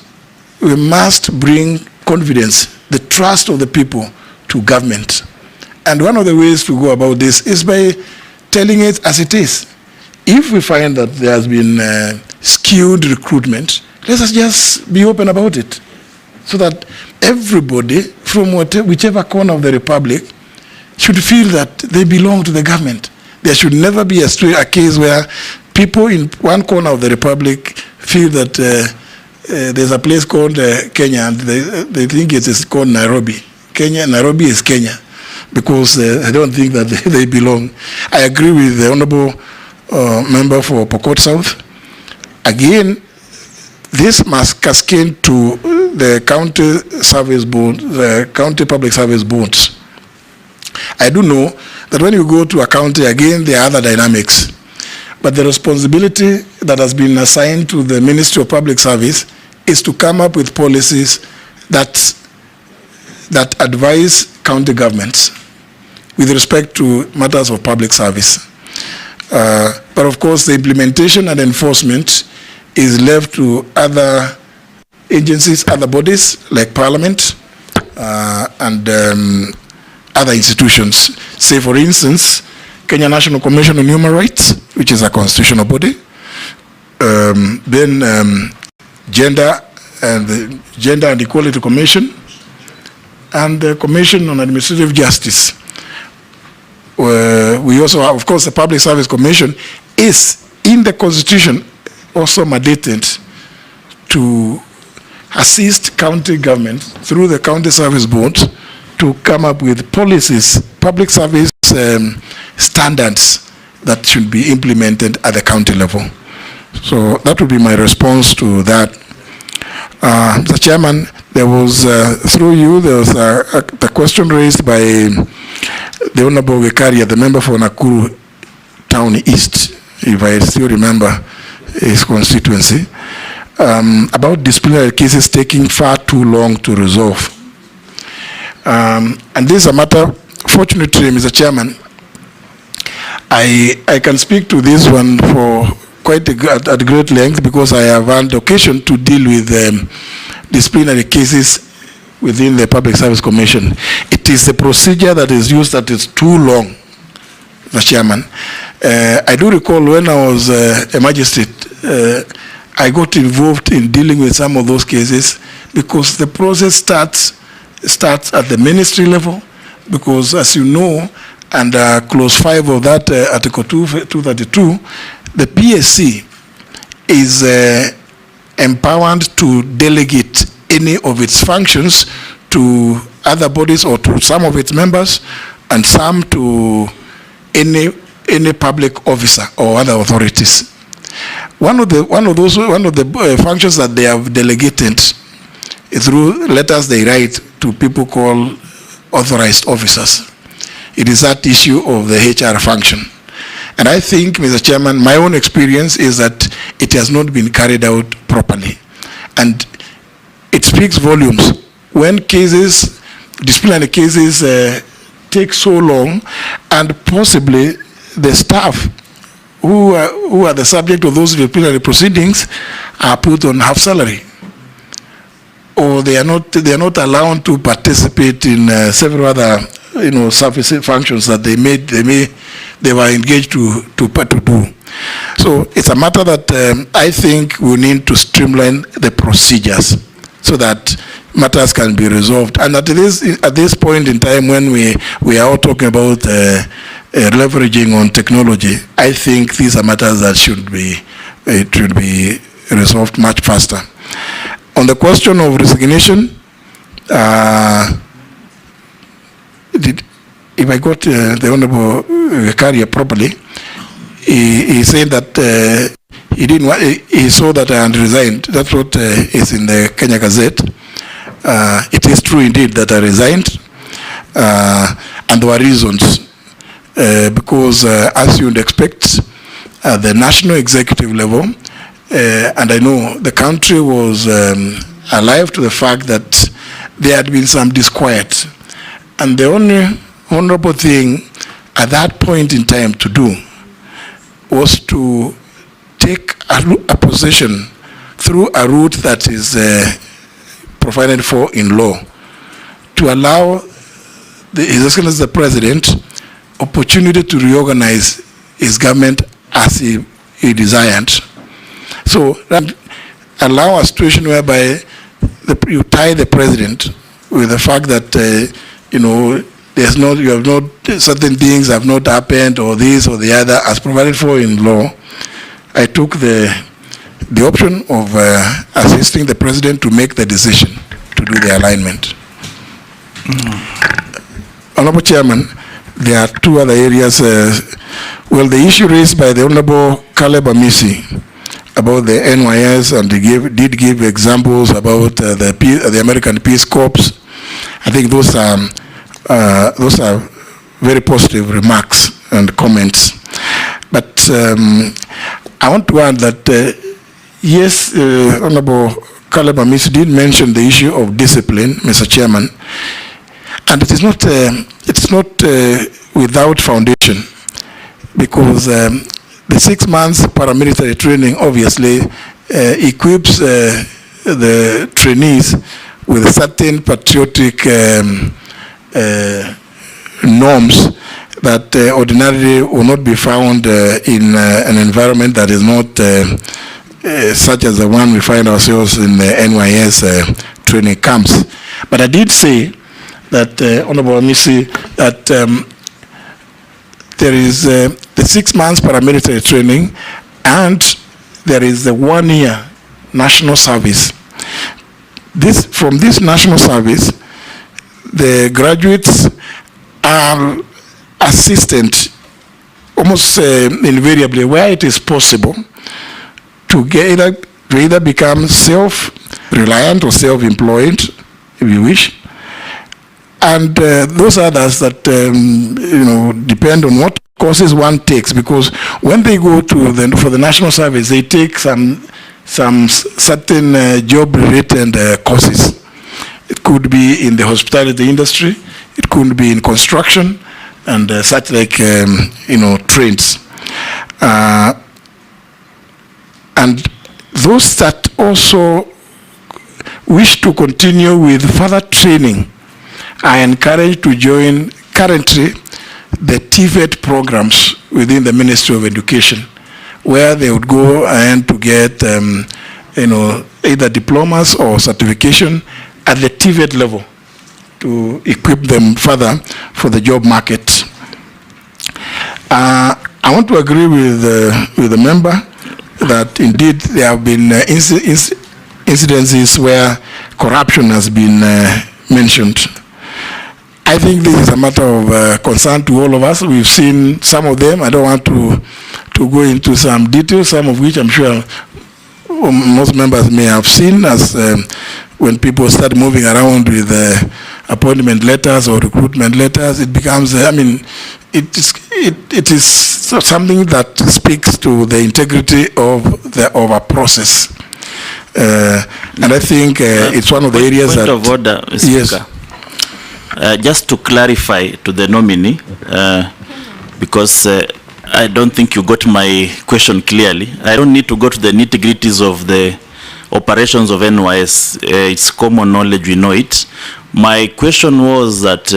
Speaker 2: bring confidence, the trust of the people to government. And one of the ways to go about this is by telling it as it is. If we find that there has been skewed recruitment, let us just be open about it, so that everybody from whichever corner of the Republic should feel that they belong to the government. There should never be a case where people in one corner of the Republic feel that there's a place called Kenya, and they think it is called Nairobi. Nairobi is Kenya, because I don't think that they belong. I agree with the Honorable member for Pokot South. Again, this must cascade to the county service board, the county public service boards. I do know that when you go to a county, again, there are other dynamics. But the responsibility that has been assigned to the Ministry of Public Service is to come up with policies that advise county governments with respect to matters of public service. But of course, the implementation and enforcement is left to other agencies, other bodies like Parliament and other institutions. Say, for instance, Kenya National Commission on Human Rights, which is a constitutional body, then Gender and Equality Commission, and the Commission on Administrative Justice. We also have, of course, the Public Service Commission is in the Constitution also mandated to assist county government through the county service board to come up with policies, public service standards that should be implemented at the county level. So that would be my response to that. Mr. Chairman, there was, through you, there was the question raised by the Honorable Gekaria, the member for Nakuru Town East, if I still remember his constituency, about disciplinary cases taking far too long to resolve. And this is a matter, fortunately, Mr. Chairman, I can speak to this one for quite at great length because I have had occasion to deal with disciplinary cases within the Public Service Commission. It is the procedure that is used that is too long, Mr. Chairman. I do recall when I was a magistrate, I got involved in dealing with some of those cases because the process starts at the ministry level, because as you know, under clause 5 of that Article 232, the PSC is empowered to delegate any of its functions to other bodies or to some of its members, and some to any public officer or other authorities. One of the functions that they have delegated through letters they write to people called authorized officers. It is that issue of the HR function. And I think, Mr. Chairman, my own experience is that it has not been carried out properly. And it speaks volumes when cases, disciplinary cases, take so long, and possibly the staff who are the subject of those disciplinary proceedings are put on half salary, or they are not allowed to participate in several other service functions that they were engaged to do. So it's a matter that I think we need to streamline the procedures so that matters can be resolved. And at this point in time, when we are all talking about leveraging on technology, I think these are matters that should be resolved much faster. On the question of resignation, if I got the Honorable Gekaria properly, he said that he saw that I had resigned. That's what is in the Kenya Gazette. It is true indeed that I resigned, and there were reasons. Because as you would expect, at the national executive level, and I know the country was alive to the fact that there had been some disquiet. And the only honorable thing at that point in time to do was to take a position through a route that is provided for in law, to allow His Excellency the President opportunity to reorganize his government as he desired. So that allow a situation whereby you tie the president with the fact that certain things have not happened, or this or the other as provided for in law. I took the option of assisting the president to make the decision to do the alignment. Honorable Chairman, there are two other areas. Well, the issue raised by the Honorable Caleb Amisi about the NYS, and he did give examples about the American Peace Corps. I think those are very positive remarks and comments. But I want to add that yes, Honorable Caleb Amisi did mention the issue of discipline, Mr. Chairman, and it is not without foundation, because the 6 months paramilitary training obviously equips the trainees with certain patriotic norms that ordinarily will not be found in an environment that is not such as the one we find ourselves in the NYS training camps. But I did say that, Honorable Amisi, that there is the 6 months paramilitary training, and there is the 1 year national service. from this national service, the graduates are assisted almost invariably where it is possible to either become self-reliant or self-employed, if you wish. And those others that depend on what courses one takes, because when they go to for the national service, they take some certain job-related courses. It could be in the hospitality industry, it could be in construction, and such like trades. And those that also wish to continue with further training are encouraged to join currently the TVET programs within the Ministry of Education, where they would go and to get either diplomas or certification at the TVET level to equip them further for the job market. I want to agree with the member that indeed there have been incidences where corruption has been mentioned. I think this is a matter of concern to all of us. We've seen some of them. I don't want to go into some details, some of which I'm sure most members may have seen, as when people start moving around with appointment letters or recruitment letters, it becomes, it is something that speaks to the integrity of a process. And I think it's one of the areas that... Point
Speaker 13: of order, Speaker. Yes. Just to clarify to the nominee, because I don't think you got my question clearly. I don't need to go to the nitty-gritties of the operations of NYS. It's common knowledge, we know it. My question was that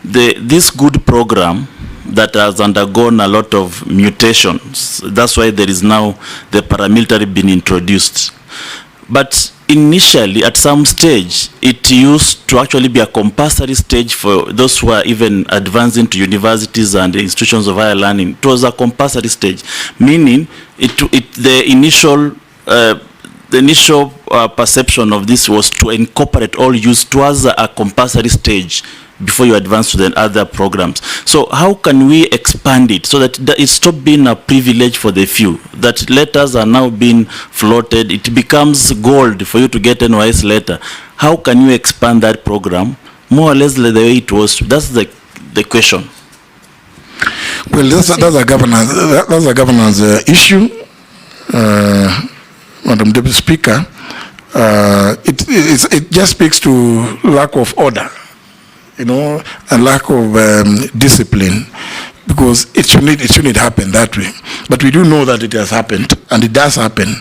Speaker 13: this good program that has undergone a lot of mutations, that's why there is now the paramilitary being introduced. But initially, at some stage, it used to actually be a compulsory stage for those who are even advancing to universities and institutions of higher learning. It was a compulsory stage, meaning the initial perception of this was to incorporate all youth towards a compulsory stage before you advance to the other programs. So how can we expand it so that it stops being a privilege for the few, that letters are now being floated, it becomes gold for you to get an NYS letter? How can you expand that program more or less the way it was? That's the question.
Speaker 2: Well, that's a governance issue, Madam Deputy Speaker. It just speaks to lack of order, and lack of discipline, because it shouldn't happen that way. But we do know that it has happened, and it does happen.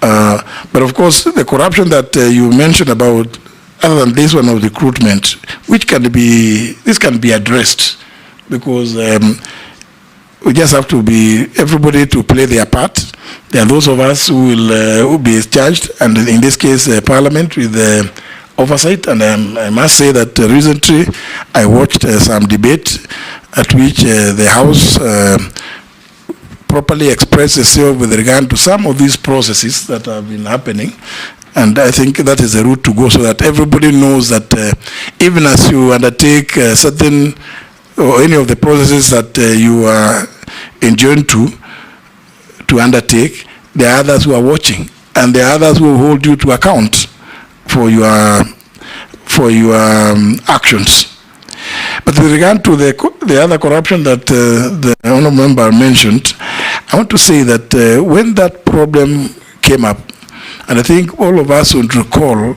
Speaker 2: But of course, the corruption that you mentioned about, other than this one of recruitment, this can be addressed, because we just have to be everybody to play their part. There are those of us who will be charged, and in this case, Parliament with the oversight. And I must say that recently I watched some debate at which the House properly expressed itself with regard to some of these processes that have been happening. And I think that is the route to go, so that everybody knows that even as you undertake certain or any of the processes that you are enjoined to undertake, there are others who are watching, and there are others who will hold you to account for your actions. But with regard to the other corruption that the honourable member mentioned, I want to say that when that problem came up, and I think all of us would recall,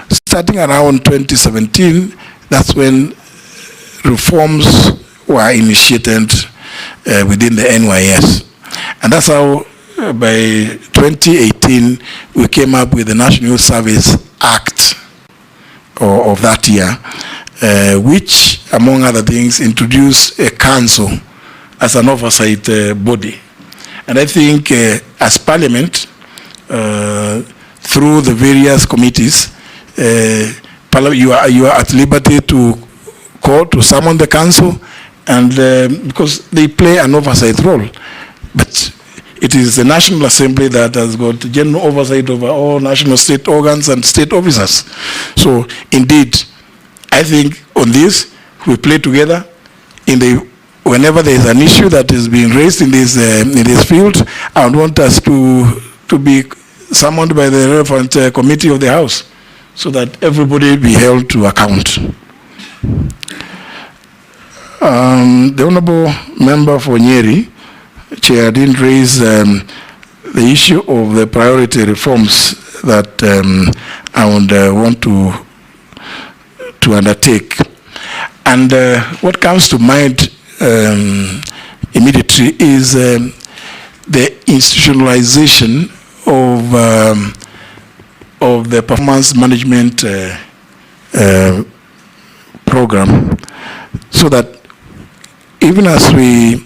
Speaker 2: starting around 2017, that's when reforms were initiated within the NYS. And that's how by 2018 we came up with the National Youth Service Act of that year, which, among other things, introduced a council as an oversight body. And I think as Parliament, through the various committees, you are at liberty to call to summon the council, and because they play an oversight role. But it is the National Assembly that has got general oversight over all national state organs and state officers. So indeed, I think on this, we play together whenever there is an issue that is being raised in this field. I would want us to be summoned by the relevant committee of the House so that everybody be held to account. The Honourable Member for Nyeri, Chair, didn't raise the issue of the priority reforms that I would want to undertake. And what comes to mind immediately is the institutionalization of the performance management program, so that even as we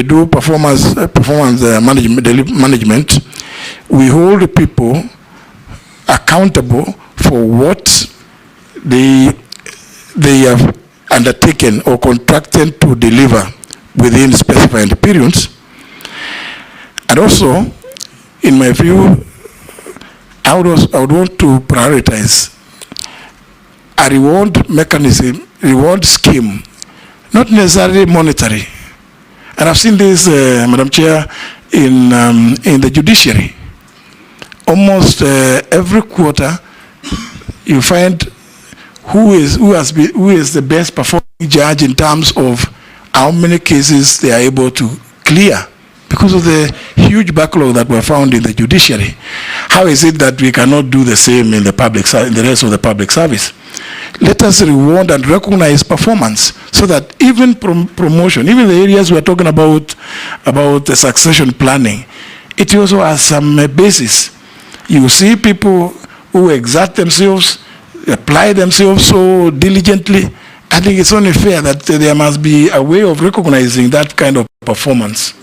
Speaker 2: do performance management, we hold people accountable for what they have undertaken or contracted to deliver within specified periods. And also, in my view, I would want to prioritize a reward mechanism, reward scheme, not necessarily monetary. And I've seen this, Madam Chair, in the judiciary. Almost every quarter, you find who is the best performing judge in terms of how many cases they are able to clear because of the huge backlog that were found in the judiciary. How is it that we cannot do the same in the rest of the public service? Let us reward and recognize performance so that even promotion, even the areas we are talking about the succession planning, it also has some basis. You see people who exert themselves, apply themselves so diligently. I think it's only fair that there must be a way of recognizing that kind of performance,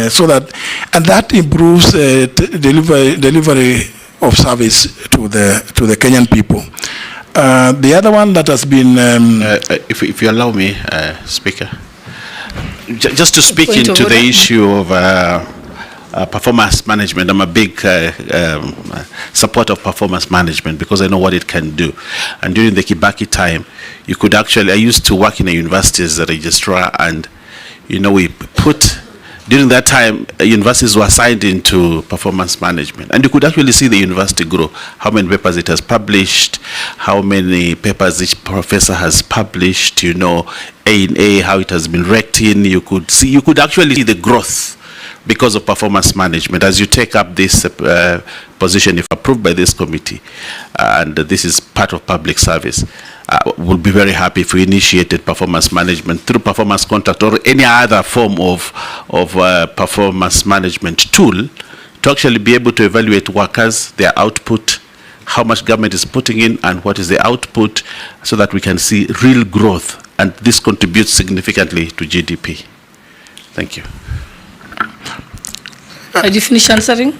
Speaker 2: so that improves delivery of service to the Kenyan people. The other one that has been,
Speaker 16: if you allow me, Speaker, just to speak into the issue of performance management. I'm a big supporter of performance management because I know what it can do. And during the Kibaki time, you could actually, I used to work in a university as a registrar, and we put, during that time, universities were assigned into performance management, and you could actually see the university grow, how many papers it has published, how many papers each professor has published, A&A, how it has been ranked in. You could actually see the growth because of performance management. As you take up this position, if approved by this committee, and this is part of public service, we'll be very happy if we initiated performance management through performance contract or any other form of performance management tool to actually be able to evaluate workers, their output, how much government is putting in and what is the output, so that we can see real growth, and this contributes significantly to GDP. Thank you.
Speaker 9: Did you finish answering?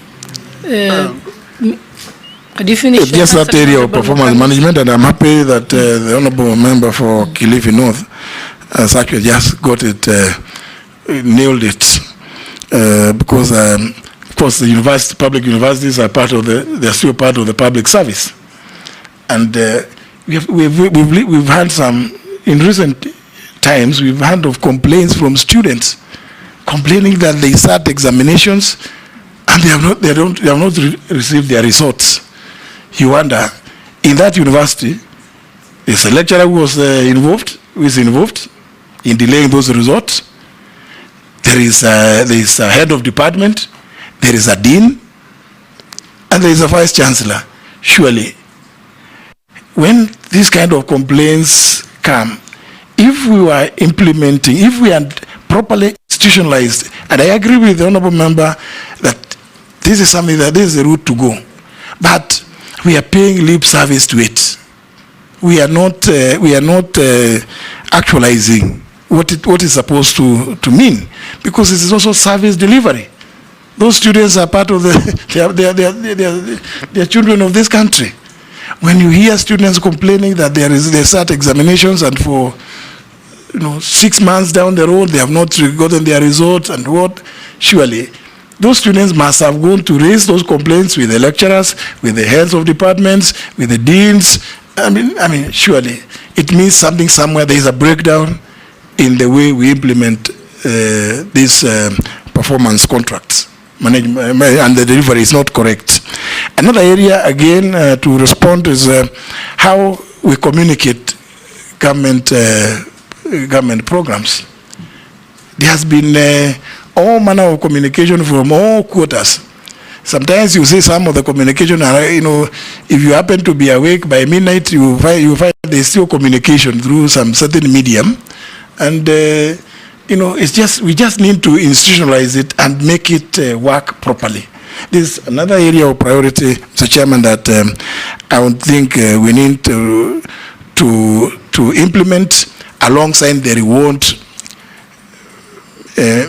Speaker 2: Just that area of performance management, and I'm happy that the Honourable Member for Kilifi North has actually just got it, nailed it, because of course the public universities are they're still part of the public service, and we've had some, in recent times, we've heard of complaints from students complaining that they sat examinations and they have not received their results. You wonder, in that university, there's a lecturer who is involved in delaying those results. There is a head of department, there is a dean, and there is a vice chancellor. Surely, when these kind of complaints come, if we were implementing, if we had properly institutionalized, and I agree with the Honourable Member that this is something that this is the route to go, but we are paying lip service to it. We are not actualizing what is supposed to mean, because it is also service delivery. Those students are part of they are children of this country. When you hear students complaining that they sat examinations and for 6 months down the road they have not gotten their results, and what, surely those students must have gone to raise those complaints with the lecturers, with the heads of departments, with the deans. I mean, surely it means something somewhere. There is a breakdown in the way we implement these performance contracts. Management and the delivery is not correct. Another area, again, to respond is how we communicate government programs. There has been all manner of communication from all quarters. Sometimes you see some of the communication, if you happen to be awake by midnight, you find there's still communication through some certain medium. And, it's just, we just need to institutionalize it and make it work properly. This is another area of priority, Mr. Chairman, that I would think we need to implement alongside the reward,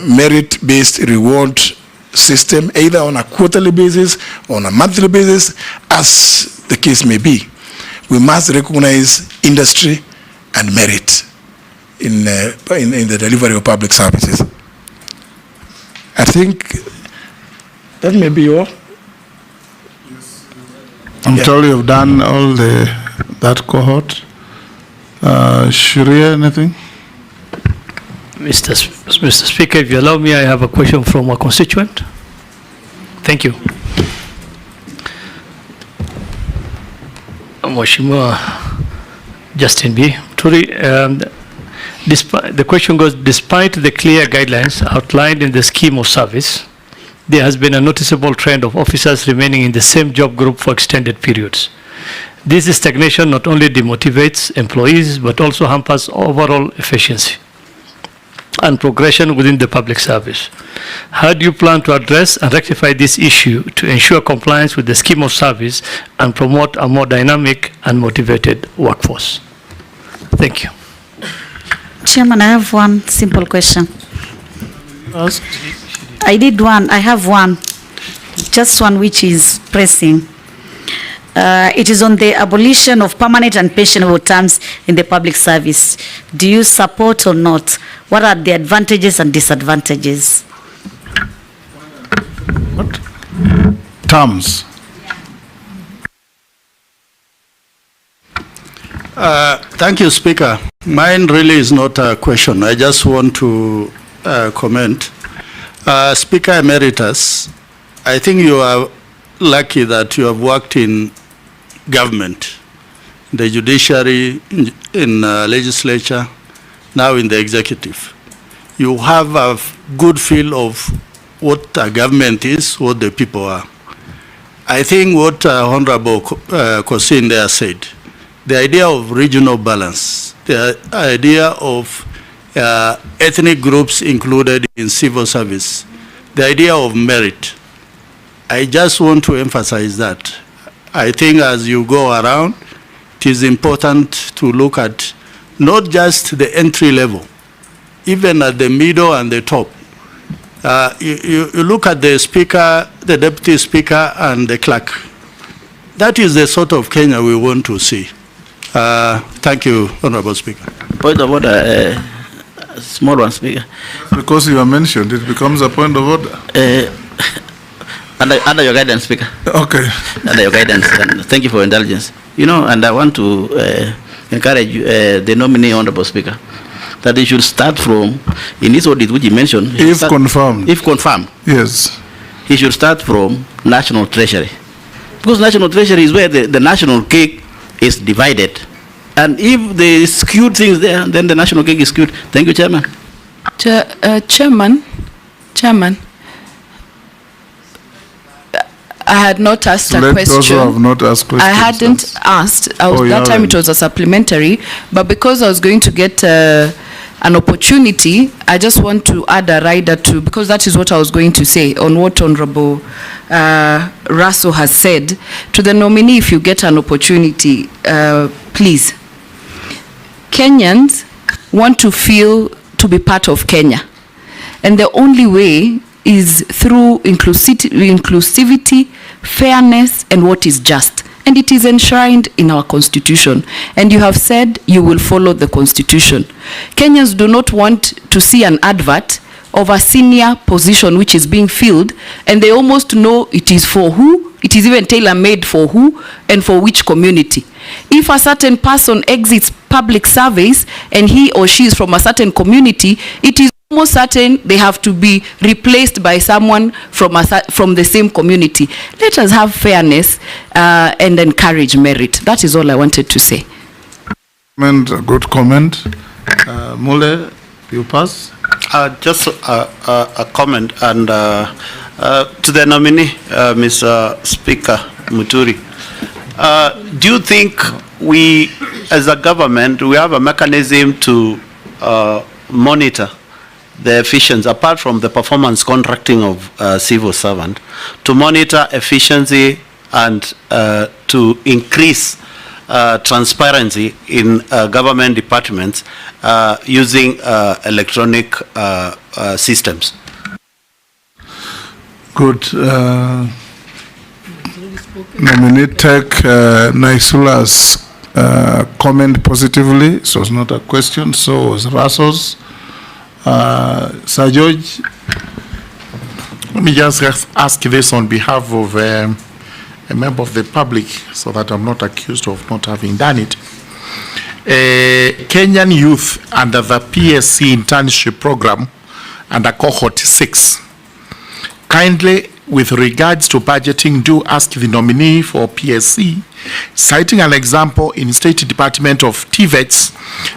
Speaker 2: merit-based reward system, either on a quarterly basis or on a monthly basis, as the case may be. We must recognize industry and merit in the delivery of public services. I think that may be all.
Speaker 1: I'm told you've done all that cohort. Sharia, anything?
Speaker 6: Mr. Speaker, if you allow me, I have a question from a constituent. Thank you. Mheshimiwa Justin B. Muturi, the question goes, despite the clear guidelines outlined in the scheme of service, there has been a noticeable trend of officers remaining in the same job group for extended periods. This stagnation not only demotivates employees, but also hampers overall efficiency and progression within the public service. How do you plan to address and rectify this issue to ensure compliance with the scheme of service and promote a more dynamic and motivated workforce? Thank you.
Speaker 15: Chairman, I have one simple question. I have one, just one which is pressing. It is on the abolition of permanent and pensionable terms in the public service. Do you support or not? What are the advantages and disadvantages?
Speaker 1: What? Terms.
Speaker 5: Thank you, Speaker. Mine really is not a question. I just want to comment. Speaker Emeritus, I think you are lucky that you have worked in government, the judiciary, in legislature, now in the executive. You have a good feel of what a government is, what the people are. I think what Honorable Kosin there said, the idea of regional balance, the idea of ethnic groups included in civil service, the idea of merit, I just want to emphasize that. I think as you go around, it is important to look at not just the entry level, even at the middle and the top. You look at the speaker, the deputy speaker, and the clerk. That is the sort of Kenya we want to see. Thank you, Honorable Speaker.
Speaker 8: Point of order, small one, Speaker.
Speaker 1: Because you are mentioned, it becomes a point of order.
Speaker 8: Under your guidance, Speaker.
Speaker 1: Okay.
Speaker 8: Under your guidance, and thank you for indulgence. And I want to encourage the nominee, Honorable Speaker, that they should start from, in this audit which he mentioned.
Speaker 1: If confirmed.
Speaker 8: If confirmed.
Speaker 1: Yes.
Speaker 8: He should start from National Treasury. Because National Treasury is where the national cake is divided. And if they skewed things there, then the national cake is skewed. Thank you, Chairman.
Speaker 7: Chairman, I had not asked a question.
Speaker 1: Those who have not asked questions.
Speaker 7: I hadn't asked. That time it was a supplementary, but because I was going to get an opportunity, I just want to add a rider to, because that is what I was going to say on what Honorable Russell has said. To the nominee, if you get an opportunity, please. Kenyans want to feel to be part of Kenya. And the only way is through inclusivity, fairness, and what is just. And it is enshrined in our constitution. And you have said you will follow the constitution. Kenyans do not want to see an advert of a senior position which is being filled, and they almost know it is for who, it is even tailor-made for who and for which community. If a certain person exits public service and he or she is from a certain community, it is almost certain they have to be replaced by someone from the same community. Let us have fairness and encourage merit. That is all I wanted to say.
Speaker 1: A good comment. Mule, you pass.
Speaker 17: Just a comment and to the nominee, Mr. Speaker Muturi. Do you think we, as a government, we have a mechanism to monitor the efficiency, apart from the performance contracting of civil servant, to monitor efficiency and to increase transparency in government departments using electronic systems?
Speaker 1: Good. Nominee take Naisula's comment positively. So it's not a question. So was Russell's. Sir George.
Speaker 18: Let me just ask this on behalf of a member of the public so that I'm not accused of not having done it. Kenyan youth under the PSC internship program under cohort 6. Kindly, with regards to budgeting, do ask the nominee for PSC, citing an example in State Department of TVETs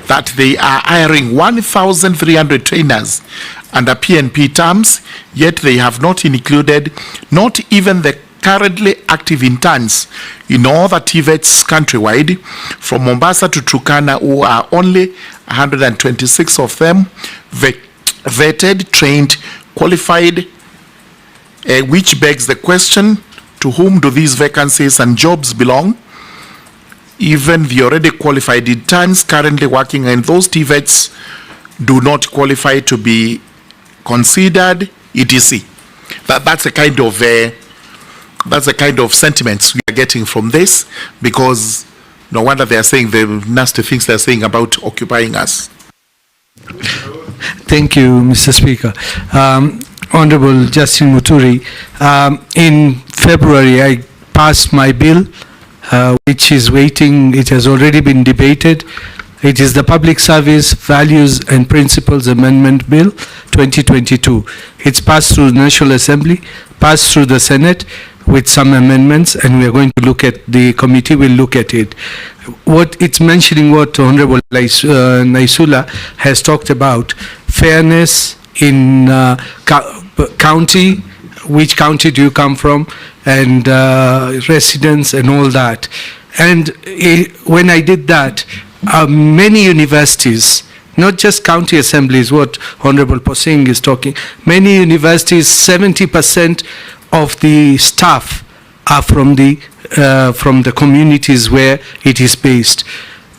Speaker 18: that they are hiring 1,300 trainers under PNP terms, yet they have not included not even the currently active interns in all the TVETs countrywide, from Mombasa to Turkana, who are only 126 of them vetted, trained, qualified, which begs the question, to whom do these vacancies and jobs belong? Even the already qualified interns currently working in those TVETs do not qualify to be considered etc. That's the kind of sentiments we are getting from this, because no wonder they are saying the nasty things they are saying about occupying us.
Speaker 19: Thank you, Mr. Speaker. Honorable Justin Muturi, in February I passed my bill, which is waiting. It has already been debated. It is the Public Service Values and Principles Amendment Bill 2022. It's passed through the National Assembly, passed through the Senate with some amendments, and we are going to look at, the committee will look at it. What it's mentioning, what Honorable Naisula has talked about, fairness in county, which county do you come from, and residents and all that. And when I did that, many universities, not just county assemblies, what Honorable Posing is talking, many universities, 70% of the staff are from the communities where it is based.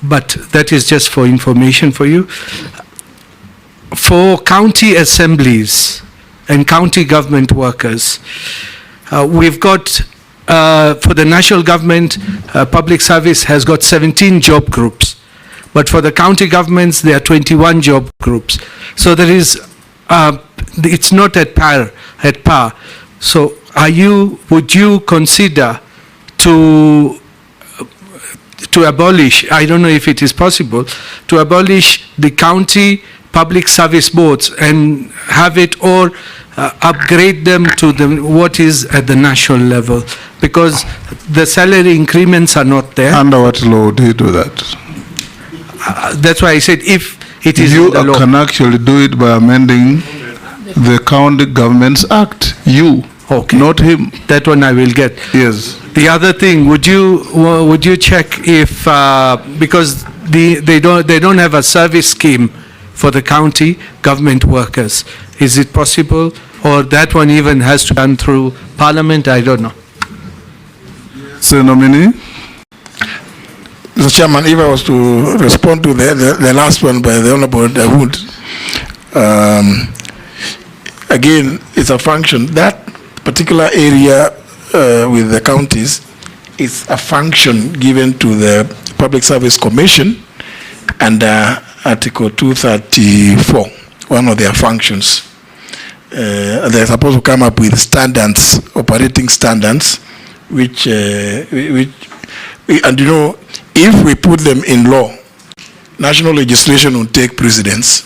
Speaker 19: But that is just for information for you. For county assemblies and county government workers, we've got, for the national government, public service has got 17 job groups. But for the county governments, there are 21 job groups. So there is, it's not at par. So would you consider to abolish, I don't know if it is possible, to abolish the county public service boards and have it, or upgrade them to what is at the national level, because the salary increments are not there.
Speaker 1: Under what law do you do that?
Speaker 19: That's why I said if it is
Speaker 1: you
Speaker 19: in the law.
Speaker 1: Can actually do it by amending the County Governments Act. You,
Speaker 19: okay,
Speaker 1: not him.
Speaker 19: That one I will get.
Speaker 1: Yes.
Speaker 19: The other thing, would you check if because they don't have a service scheme for the county government workers? Is it possible, or that one even has to be done through Parliament? I don't know.
Speaker 1: So, nominee.
Speaker 2: Mr. Chairman, if I was to respond to the last one by the Honorable Dawood, again, it's a function. That particular area with the counties is a function given to the Public Service Commission under Article 234, one of their functions. they're supposed to come up with standards, operating standards, which and you know, if we put them in law, national legislation will take precedence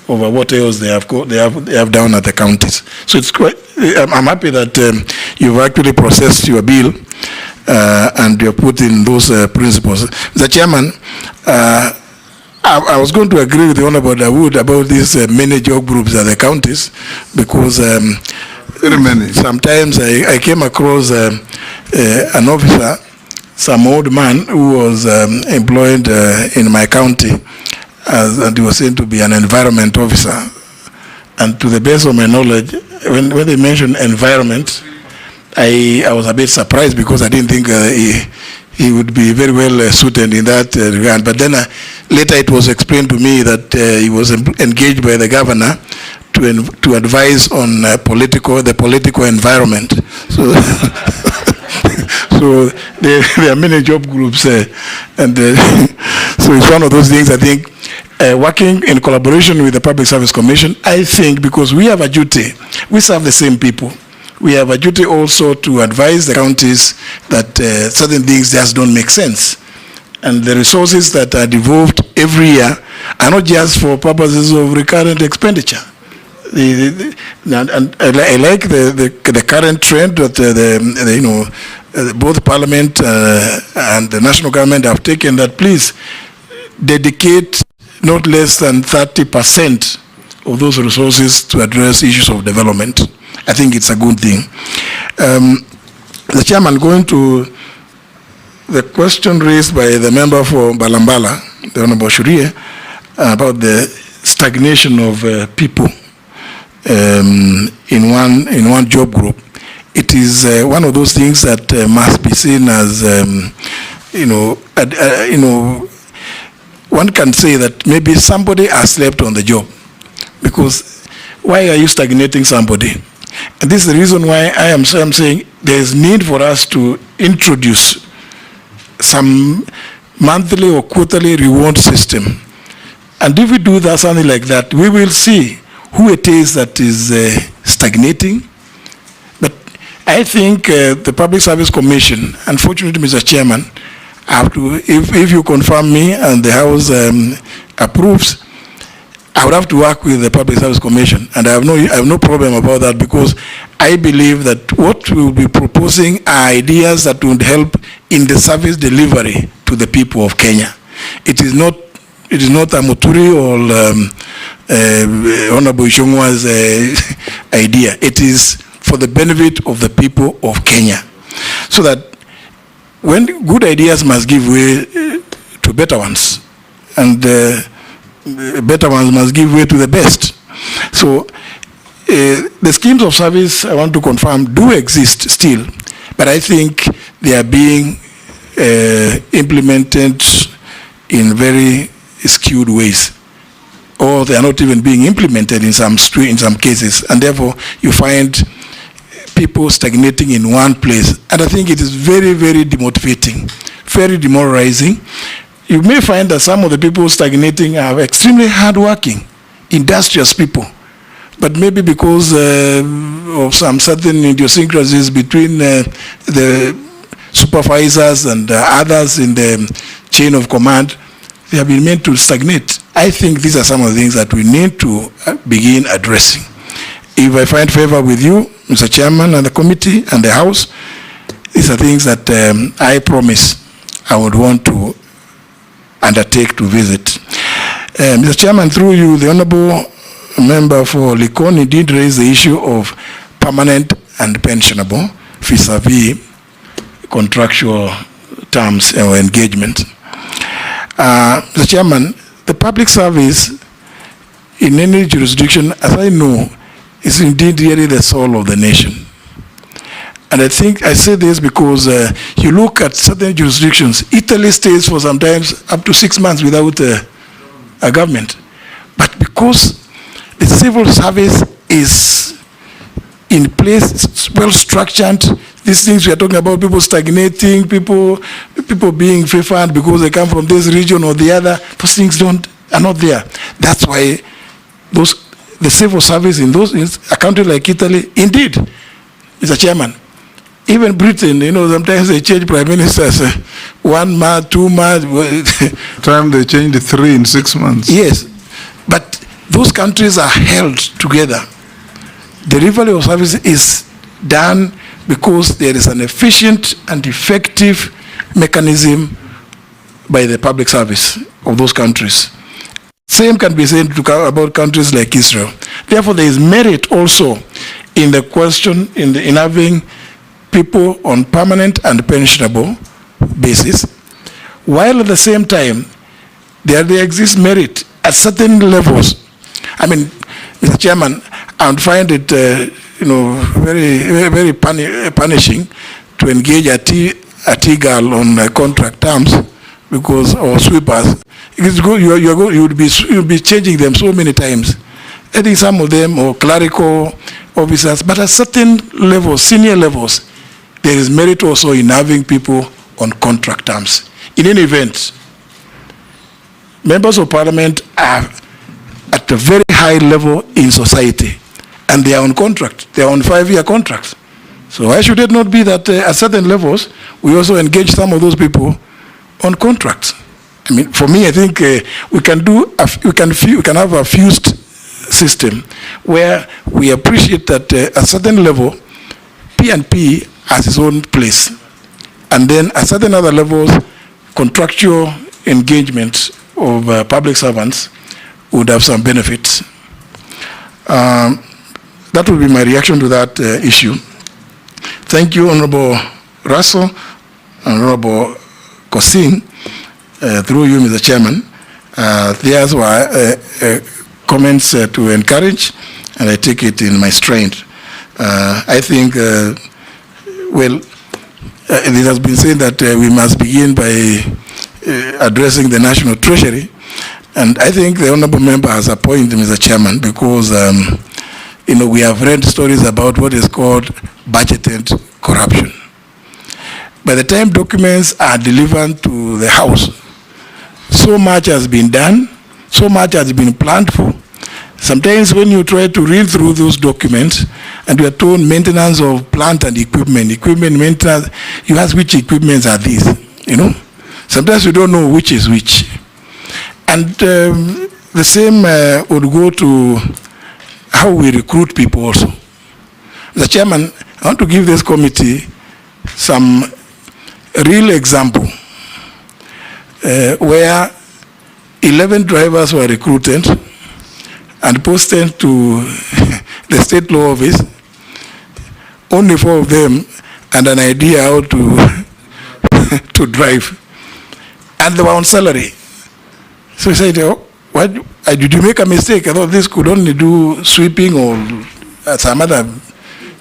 Speaker 2: over what else they have done at the counties. So it's quite. I'm happy that you've actually processed your bill and you're putting those principles. Mr. Chairman, I was going to agree with the Honorable Dawood about these many job groups at the counties, because very many. Sometimes I came across an officer, some old man who was employed in my county, and he was said to be an environment officer. And to the best of my knowledge, when they mentioned environment, I was a bit surprised, because I didn't think he would be very well suited in that regard. But then later it was explained to me that he was engaged by the governor to advise on the political environment. So, so there are many job groups, and so it's one of those things. I think working in collaboration with the Public Service Commission, I think, because we have a duty, we serve the same people. We have a duty also to advise the counties that certain things just don't make sense. And the resources that are devolved every year are not just for purposes of recurrent expenditure. And I like the current trend that both Parliament and the national government have taken, that please dedicate not less than 30% of those resources to address issues of development. I think it's a good thing. The Chairman, going to the question raised by the member for Balambala, the Honorable Shurie, about the stagnation of people in one job group. It is one of those things that must be seen as, one can say that maybe somebody has slept on the job, because why are you stagnating somebody? And this is the reason why I'm saying there is need for us to introduce some monthly or quarterly reward system. And if we do that, something like that, we will see who it is that is stagnating. But I think the Public Service Commission, unfortunately, Mr. Chairman, have to, if you confirm me and the House approves, I would have to work with the Public Service Commission, and I have no problem about that, because I believe that what we will be proposing are ideas that would help in the service delivery to the people of Kenya. It is not a Muturi or Honorable Ishongwa's idea. It is for the benefit of the people of Kenya, so that when good ideas must give way to better ones, and better ones must give way to the best. So the schemes of service, I want to confirm, do exist still, but I think they are being implemented in very skewed ways, or they are not even being implemented in some cases, and therefore you find people stagnating in one place. And I think it is very, very demotivating, very demoralizing. You may find that some of the people stagnating are extremely hardworking, industrious people, but maybe because of some certain idiosyncrasies between the supervisors and others in the chain of command, they have been made to stagnate. I think these are some of the things that we need to begin addressing. If I find favor with you, Mr. Chairman, and the committee and the House, these are things that I promise I would want to undertake to visit. Mr. Chairman, through you, the Honorable Member for Likoni did raise the issue of permanent and pensionable vis-a-vis contractual terms or engagement. Mr. Chairman, the public service in any jurisdiction, as I know, is indeed really the soul of the nation. And I think I say this because you look at certain jurisdictions, Italy stays for sometimes up to 6 months without a government. But because the civil service is in place, well structured, these things we are talking about, people stagnating, people being favored because they come from this region or the other, those things are not there. That's why the civil service in a country like Italy, indeed, Mr. Chairman, even Britain, sometimes they change prime ministers 1 month, 2 months.
Speaker 1: Time they changed 3 in 6 months.
Speaker 2: Yes, but those countries are held together. Delivery of service is done because there is an efficient and effective mechanism by the public service of those countries. Same can be said about countries like Israel. Therefore, there is merit also in the question in having people on permanent and pensionable basis, while at the same time there exists merit at certain levels. I mean, Mr. Chairman, I would find it very punishing to engage a tea girl on contract terms because, or sweepers. It's good, you'll be changing them so many times. I think some of them or clerical officers, but at certain levels, senior levels, there is merit also in having people on contract terms. In any event, members of parliament are at a very high level in society, and they are on contract. They are on 5-year contracts. So why should it not be that at certain levels we also engage some of those people on contracts? I mean, for me, I think we can have a fused system where we appreciate that at a certain level, P&P has its own place, and then at certain other levels, contractual engagement of public servants would have some benefits. That would be my reaction to that issue. Thank you, Honorable Russell, Honorable Kosing, through you, Mr. Chairman. These were comments to encourage, and I take it in my strength. I think, well, it has been said that we must begin by addressing the National Treasury, and I think the Honorable Member has a point, Mr. Chairman, because we have read stories about what is called budgeted corruption. By the time documents are delivered to the House, so much has been done, so much has been planned for. Sometimes when you try to read through those documents and you are told maintenance of plant and equipment maintenance, you ask which equipments are these, Sometimes you don't know which is which. And the same would go to how we recruit people also. Mr. Chairman, I want to give this committee some real example where 11 drivers were recruited and posted to the state law office. Only 4 of them had an idea how to drive, and they were on salary. So he said, what, did you make a mistake? I thought this could only do sweeping or some other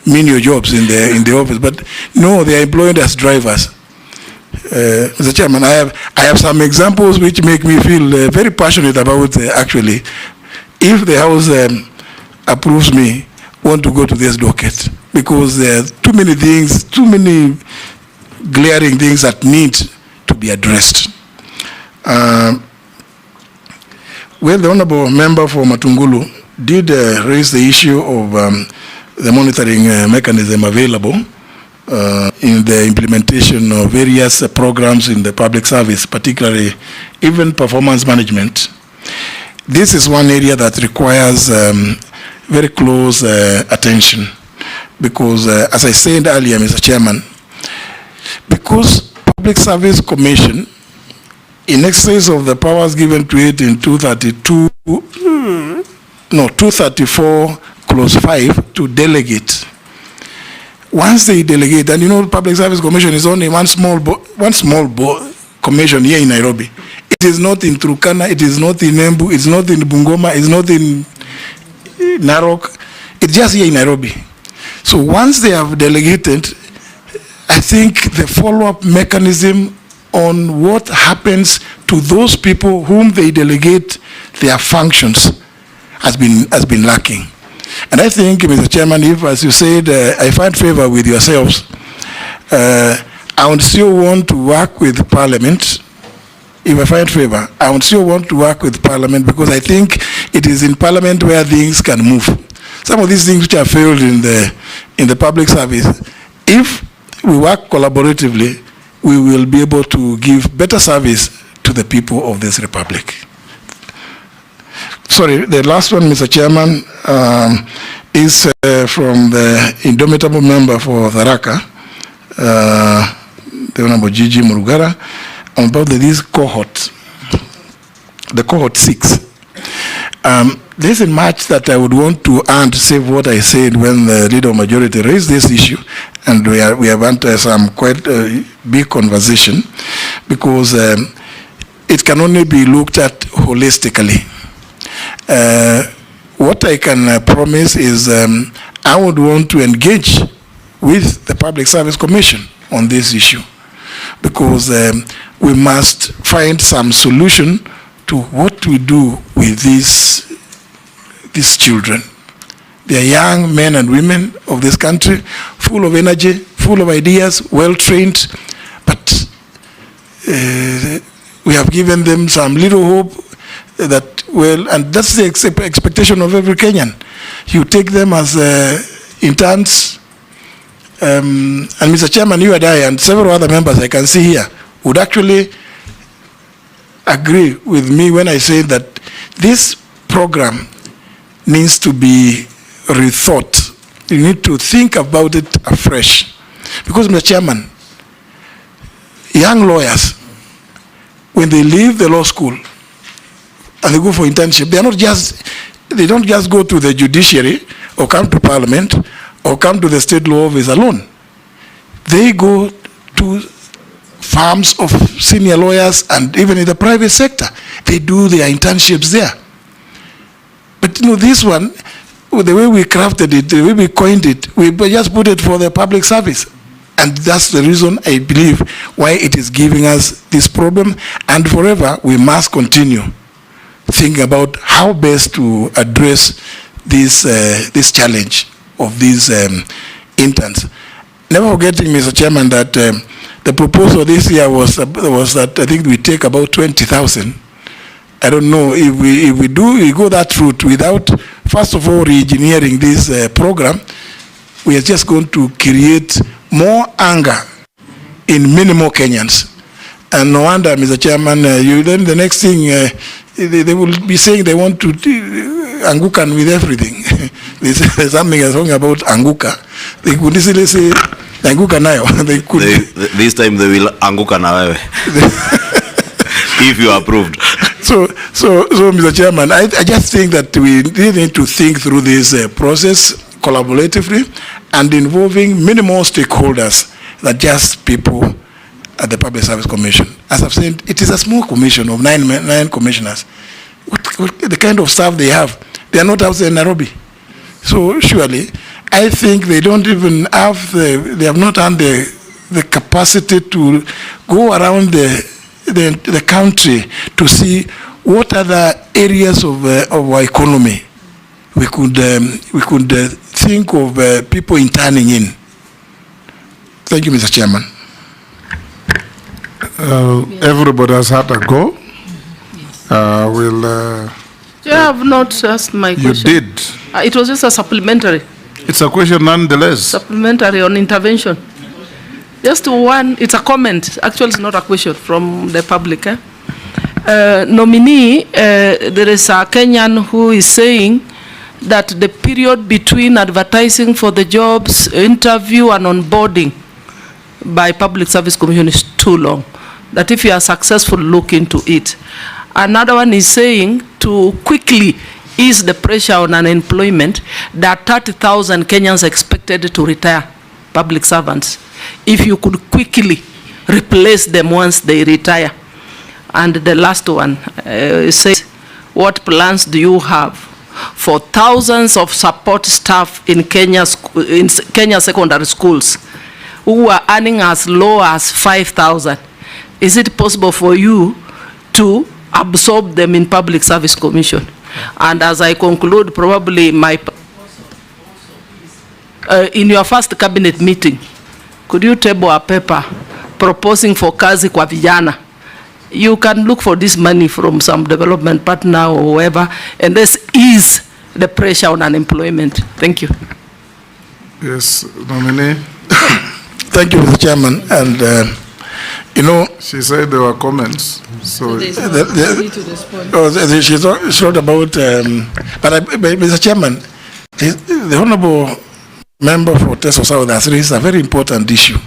Speaker 2: menial jobs in the office, but no, they are employed as drivers. Mr. Chairman, I have some examples which make me feel very passionate about actually, if the House approves me, want to go to this docket, because there are too many things, too many glaring things that need to be addressed. Well, the Honorable Member for Matungulu did raise the issue of the monitoring mechanism available in the implementation of various programs in the public service, particularly even performance management. This is one area that requires very close attention because, as I said earlier, Mr. Chairman, because Public Service Commission, in excess of the powers given to it in 234 clause 5 to delegate. Once they delegate, and Public Service Commission is only one small commission here in Nairobi. It is not in Turkana, it is not in Embu, it's not in Bungoma, it's not in Narok. It's just here in Nairobi. So once they have delegated, I think the follow-up mechanism on what happens to those people whom they delegate their functions has been lacking. And I think, Mr. Chairman, if, as you said, I find favor with yourselves, I would still want to work with Parliament. If I find favor, I would still want to work with Parliament because I think it is in Parliament where things can move. Some of these things which have failed in the public service, if we work collaboratively, we will be able to give better service to the people of this republic. Sorry, the last one, Mr. Chairman, is from the indomitable member for Tharaka, the Honorable Gigi Murugara, about this cohort, the cohort 6. There isn't much that I would want to add, save what I said when the leader of majority raised this issue, and we have had some quite big conversation, because it can only be looked at holistically. What I can promise is I would want to engage with the Public Service Commission on this issue, because we must find some solution to what we do with these children. They are young men and women of this country, full of energy, full of ideas, well-trained, but we have given them some little hope that, well, and that's the expectation of every Kenyan. You take them as interns, and Mr. Chairman, you and I and several other members I can see here would actually agree with me when I say that this program needs to be rethought. You need to think about it afresh. Because, Mr. Chairman, young lawyers, when they leave the law school and they go for internship, they don't just go to the judiciary or come to Parliament or come to the state law office alone. They go to farms of senior lawyers, and even in the private sector, they do their internships there. But you know, this one, the way we crafted it, the way we coined it, we just put it for the public service. And that's the reason, I believe, why it is giving us this problem. And forever, we must continue thinking about how best to address this challenge of these interns. Never forgetting, Mr. Chairman, that the proposal this year was that I think we take about 20,000. I don't know if we go that route without, first of all, re-engineering this program. We are just going to create more anger in many more Kenyans. And no wonder, Mr. Chairman, then the next thing, they will be saying they want to angukan with everything. There's something I'm talking about anguka. They could easily say anguka nayo.
Speaker 3: This time they will anguka na wewe. If you are approved.
Speaker 2: So, Mr. Chairman, I just think that we need to think through this process collaboratively and involving many more stakeholders than just people at the Public Service Commission. As I've said, it is a small commission of nine commissioners. What the kind of staff they have? They are not outside Nairobi. So surely, I think they don't even have they have not had the capacity to go around the country to see what other areas of our economy we could think of people interning in. Thank you, Mr. Chairman.
Speaker 1: Everybody has had a go.
Speaker 10: You have not asked my question.
Speaker 1: You did.
Speaker 10: It was just a supplementary.
Speaker 1: It's a question nonetheless.
Speaker 10: Supplementary on intervention. Just one, it's a comment. Actually, it's not a question from the public. Nominee, there is a Kenyan who is saying that the period between advertising for the jobs, interview, and onboarding by Public Service Commission is too long. That if you are successful, look into it. Another one is saying to quickly ease the pressure on unemployment, that 30,000 Kenyans expected to retire, public servants. If you could quickly replace them once they retire. And the last one says, what plans do you have for thousands of support staff in Kenya secondary schools who are earning as low as 5,000? Is it possible for you to absorb them in Public Service Commission? And as I conclude, probably in your first cabinet meeting, could you table a paper proposing for kazi kwa vijana you can look for this money from some development partner or whoever, and this ease the pressure on unemployment. Thank you.
Speaker 1: Yes, nominee.
Speaker 2: Thank you, Mr. Chairman. And you know,
Speaker 1: she said there were comments. So
Speaker 2: she's not about. But Mr. Chairman, the honourable member for Teso South has raised a very important issue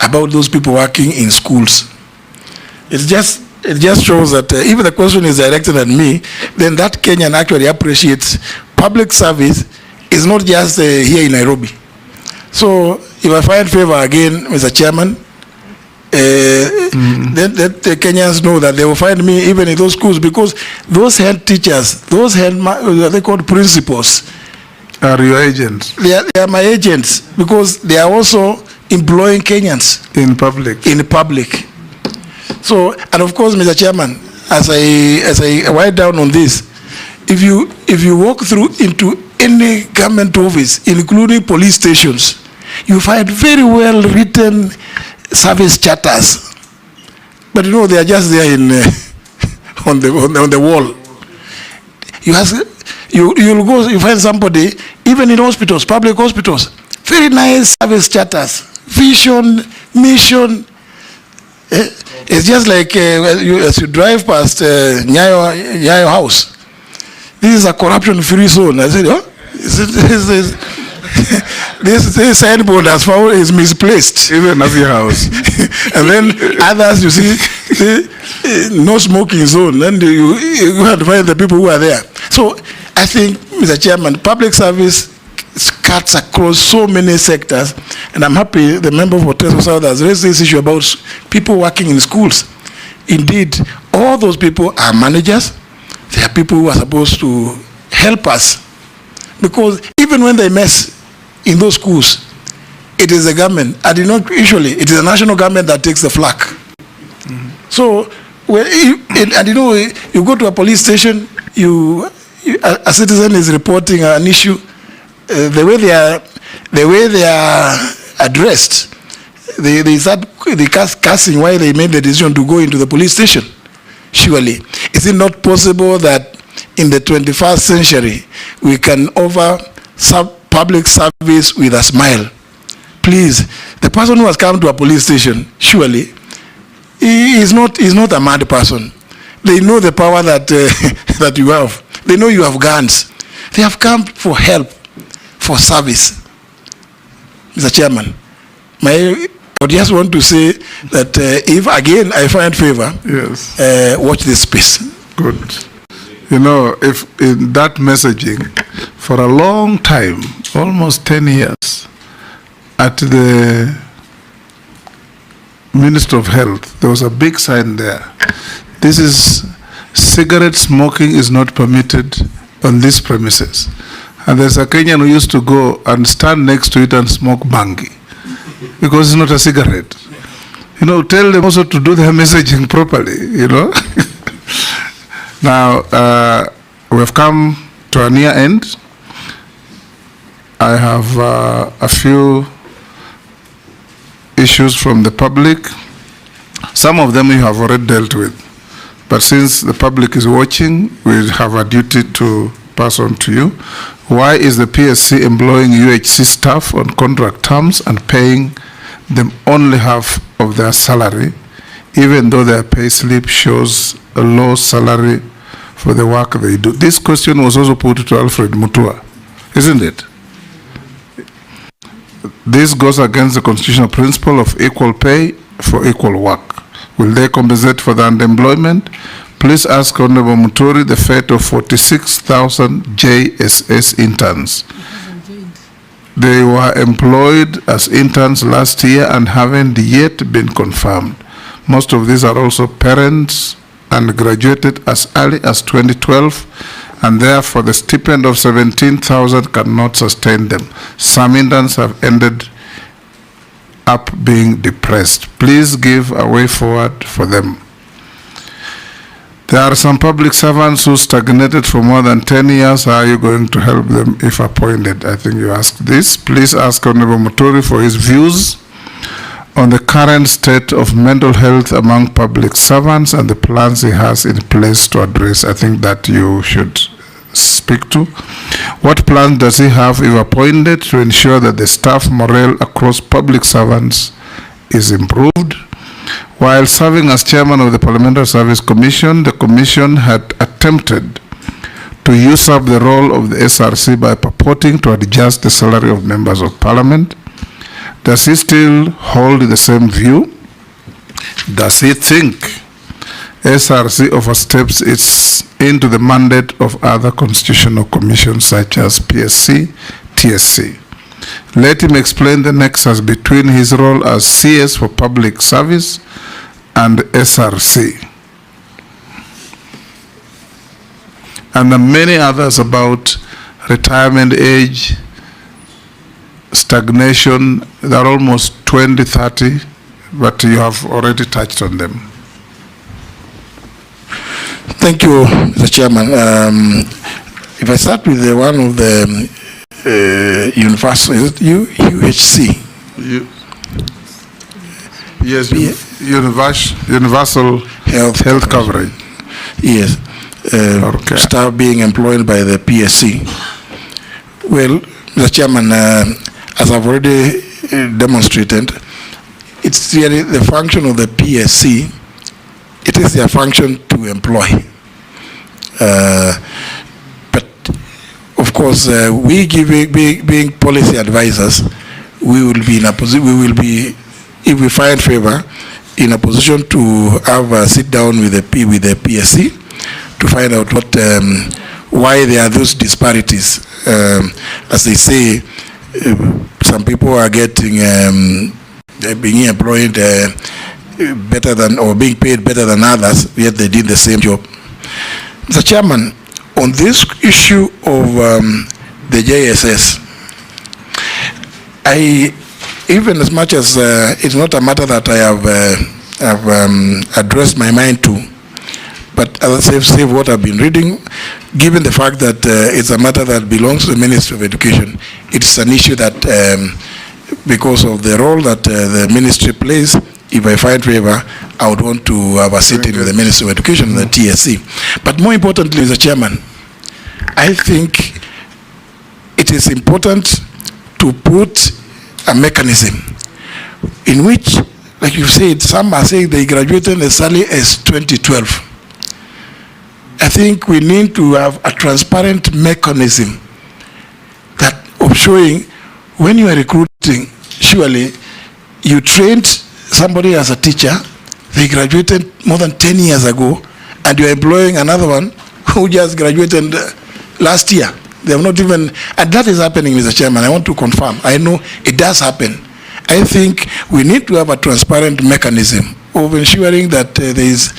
Speaker 2: about those people working in schools. It just shows that if the question is directed at me, then that Kenyan actually appreciates public service is not just here in Nairobi. So if I find favor again, Mr. Chairman, then the Kenyans know that they will find me even in those schools, because those head teachers, those they called principals,
Speaker 1: are your agents.
Speaker 2: They are my agents, because they are also employing Kenyans
Speaker 1: in public.
Speaker 2: In public. So, and of course, Mr. Chairman, as I write down on this, if you walk through into any government office, including police stations, you find very well written service charters. But you know, they are just there in on the wall. You'll go, you find somebody even in hospitals, public hospitals, very nice service charters, vision, mission. It's just like as you drive past Nyayo House. This is a corruption-free zone. I said, oh, this signboard is misplaced.
Speaker 1: Even as your house.
Speaker 2: And then others, you see, no smoking zone. Then you have to find the people who are there. So I think, Mr. Chairman, public service cuts across so many sectors, and I'm happy the member for Teso South has raised this issue about people working in schools. Indeed, all those people are managers. They are people who are supposed to help us, because even when they mess in those schools, it is the government, and not usually it is the national government that takes the flak. So, and you know, you go to a police station, a citizen is reporting an issue. The way they are addressed, they start cussing why they made the decision to go into the police station. Surely, is it not possible that in the 21st century we can offer public service with a smile? Please, the person who has come to a police station, surely, he is not a mad person. They know the power that that you have. They know you have guns. They have come for help, for service. Mr. Chairman, I just want to say that if again I find favor,
Speaker 1: yes,
Speaker 2: watch this space.
Speaker 1: Good. You know, if in that messaging, for a long time, almost 10 years, at the Ministry of Health, there was a big sign there. This is, cigarette smoking is not permitted on these premises. And there's a Kenyan who used to go and stand next to it and smoke bangi, because it's not a cigarette. You know, tell them also to do their messaging properly, you know. Now, we've come to a near end. I have a few issues from the public. Some of them we have already dealt with. But since the public is watching, we have a duty to pass on to you. Why is the PSC employing UHC staff on contract terms and paying them only half of their salary, even though their pay slip shows a low salary for the work they do? This question was also put to Alfred Mutua, isn't it? This goes against the constitutional principle of equal pay for equal work. Will they compensate for the underemployment? Please ask Honorable Muturi the fate of 46,000 JSS interns. They were employed as interns last year and haven't yet been confirmed. Most of these are also parents and graduated as early as 2012, and therefore the stipend of 17,000 cannot sustain them. Some interns have ended up being depressed. Please give a way forward for them. There are some public servants who stagnated for more than 10 years. How are you going to help them if appointed? I think you asked this. Please ask Honorable Muturi for his views on the current state of mental health among public servants and the plans he has in place to address. I think that you should speak to. What plans does he have, if appointed, to ensure that the staff morale across public servants is improved? While serving as chairman of the Parliamentary Service Commission, the commission had attempted to usurp the role of the SRC by purporting to adjust the salary of members of parliament. Does he still hold the same view? Does he think SRC oversteps into the mandate of other constitutional commissions such as PSC, TSC? Let him explain the nexus between his role as CS for public service and SRC. And the many others about retirement age, stagnation. There are almost 20, 30, but you have already touched on them.
Speaker 2: Thank you, Mr. Chairman. If I start with one of the universal, is it UHC?
Speaker 1: Yes, universal health coverage.
Speaker 2: Yes.
Speaker 1: Okay.
Speaker 2: Staff being employed by the PSC. Well, Mr. Chairman, as I've already demonstrated, it's really the function of the PSC. It is their function to employ. But of course, we being policy advisors, we will be in a position. We will be, if we find favor, in a position to have a sit down with the PSC to find out what, why there are those disparities. As they say, some people are getting being employed better than, or being paid better than others, yet they did the same job. Mr. Chairman, on this issue of the JSS, even as much as it's not a matter that I have addressed my mind to, but as I say what I've been reading, given the fact that it's a matter that belongs to the Ministry of Education, it's an issue that, because of the role that the ministry plays, if I find favor, I would want to have a sit-in with the Ministry of Education and the TSC. But more importantly, Mr. Chairman, I think it is important to put a mechanism in which, like you said, some are saying they graduated as early as 2012. I think we need to have a transparent mechanism that of showing when you are recruiting, surely you trained somebody as a teacher, they graduated more than 10 years ago, and you're employing another one who just graduated last year. They have not even, and that is happening, Mr. Chairman. I want to confirm. I know it does happen. I think we need to have a transparent mechanism of ensuring that there is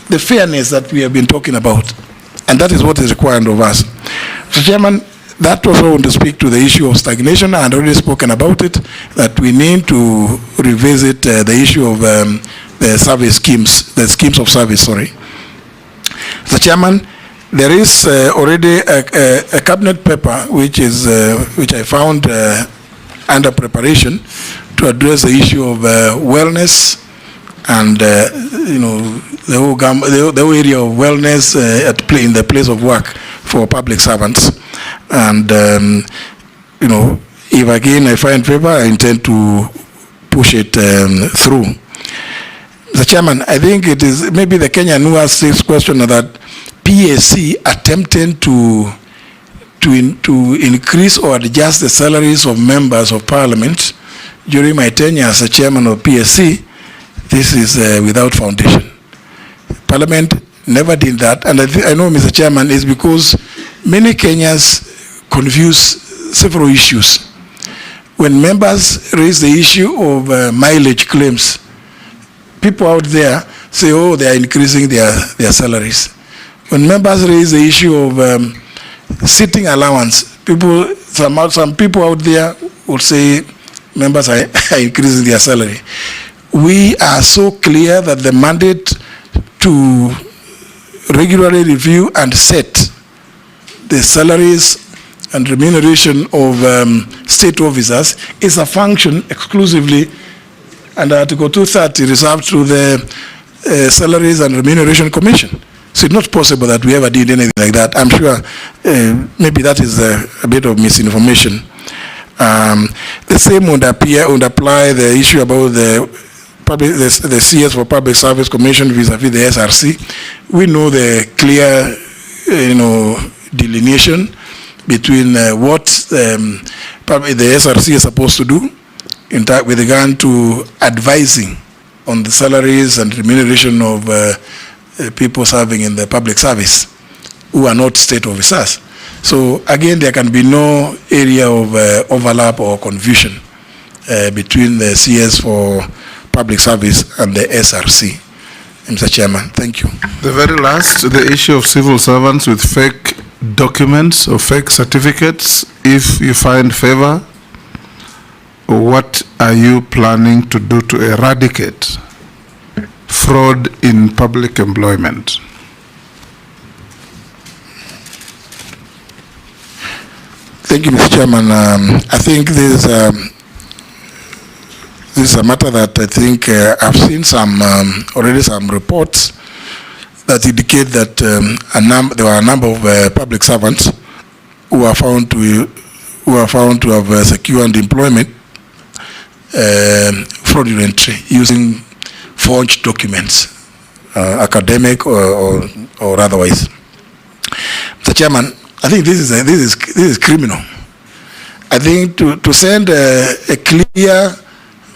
Speaker 2: the fairness that we have been talking about. And that is what is required of us. Mr. Chairman, that was I want to speak to the issue of stagnation. I had already spoken about it, that we need to revisit the issue of the service schemes, the schemes of service, sorry. Mr. Chairman, there is already a cabinet paper which I found under preparation to address the issue of wellness and the whole area of wellness in the place of work for public servants. And if again I find favor, I intend to push it through. Mr. Chairman, I think it is maybe the Kenyan who asked this question that PSC attempting to increase or adjust the salaries of members of parliament during my tenure as a chairman of PSC. This is without foundation. Parliament never did that, and I know, Mr. Chairman, is because many Kenyans confuse several issues. When members raise the issue of mileage claims, people out there say, oh, they are increasing their salaries. When members raise the issue of sitting allowance, some people out there will say members are increasing their salary. We are so clear that the mandate to regularly review and set the salaries and remuneration of state officers is a function exclusively and Article 230 reserved to the Salaries and Remuneration Commission. So it's not possible that we ever did anything like that. I'm sure maybe that is a bit of misinformation. The same would apply the issue about the CS for Public Service Commission vis-a-vis the SRC. We know the clear, delineation between what the SRC is supposed to do with regard to advising on the salaries and remuneration of people serving in the public service who are not state officers. So again, there can be no area of overlap or confusion between the CS for Public Service and the SRC. Mr. Chairman, thank you.
Speaker 1: The very last, the issue of civil servants with fake documents or fake certificates. If you find favor, what are you planning to do to eradicate fraud in public employment?
Speaker 2: Thank you, Mr. Chairman. I think this is a matter that I think I've seen already some reports that indicate that there were a number of public servants who are found to have secured employment fraudulently using forged documents, academic or otherwise. Mr. Chairman, I think this is criminal. I think to send a clear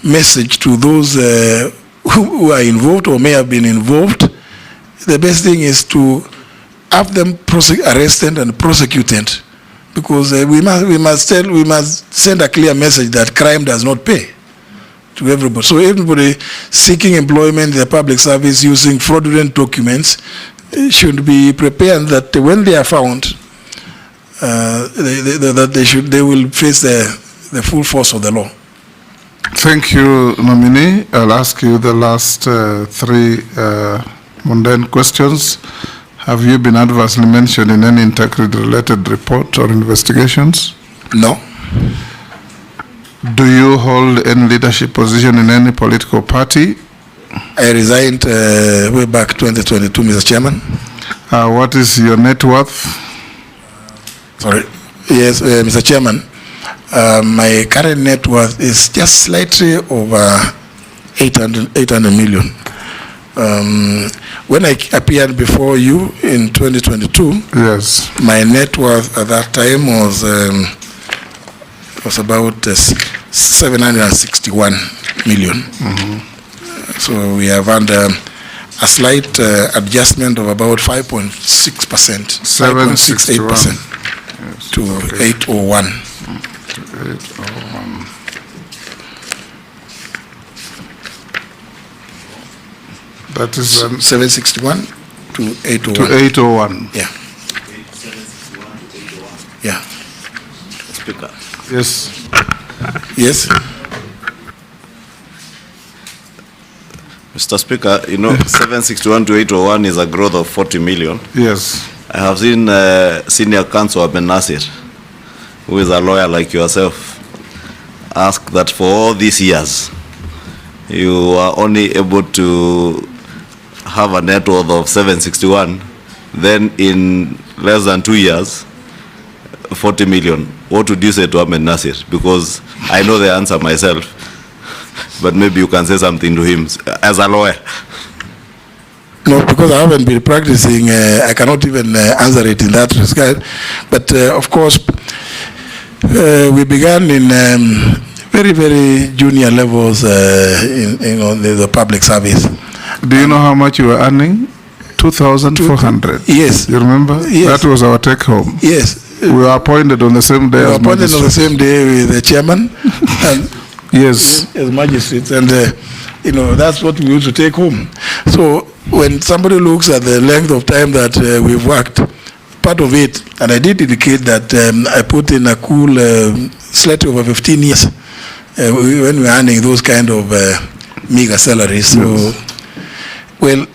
Speaker 2: message to those who are involved or may have been involved, the best thing is to have them arrested and prosecuted, because we must send a clear message that crime does not pay to everybody. So everybody seeking employment in the public service using fraudulent documents should be prepared that when they are found, they will face the full force of the law.
Speaker 1: Thank you, nominee. I'll ask you the last three mundane questions. Have you been adversely mentioned in any integrity-related report or investigations?
Speaker 2: No.
Speaker 1: Do you hold any leadership position in any political party?
Speaker 2: I resigned way back 2022, Mr. Chairman.
Speaker 1: What is your net worth?
Speaker 2: Sorry. Yes, Mr. Chairman. My current net worth is just slightly over 800 million. When I appeared before you in 2022,
Speaker 1: yes,
Speaker 2: my net worth at that time was about 761 million.
Speaker 1: Mm-hmm.
Speaker 2: So we have under a slight adjustment of about 5.6%, 5.68% to 801.
Speaker 1: That is
Speaker 2: 761 to 801.
Speaker 1: To 801.
Speaker 2: Yeah. Yeah.
Speaker 3: Speaker.
Speaker 1: Yes.
Speaker 2: Yes.
Speaker 3: Mr. Speaker, 761 to 801 is a growth of 40 million.
Speaker 1: Yes.
Speaker 3: I have seen Senior Counsel Ben Nasir, who is a lawyer like yourself, ask that for all these years, you are only able to have a net worth of 761, then in less than 2 years, 40 million. What would you say to Ahmed Nasir? Because I know the answer myself, but maybe you can say something to him as a lawyer.
Speaker 2: No, because I haven't been practicing, I cannot even answer it in that regard. But of course, we began in very, very junior levels in the public service.
Speaker 1: Do you know how much you were earning? 2,400.
Speaker 2: Yes.
Speaker 1: You remember?
Speaker 2: Yes.
Speaker 1: That was our take home.
Speaker 2: Yes.
Speaker 1: We were appointed on the same day.
Speaker 2: We were appointed on the same day with the chairman. And
Speaker 1: yes.
Speaker 2: As magistrates, and that's what we used to take home. So when somebody looks at the length of time that we've worked, part of it, and I did indicate that I put in a cool slightly over 15 years when we were earning those kind of meager salaries. So, well,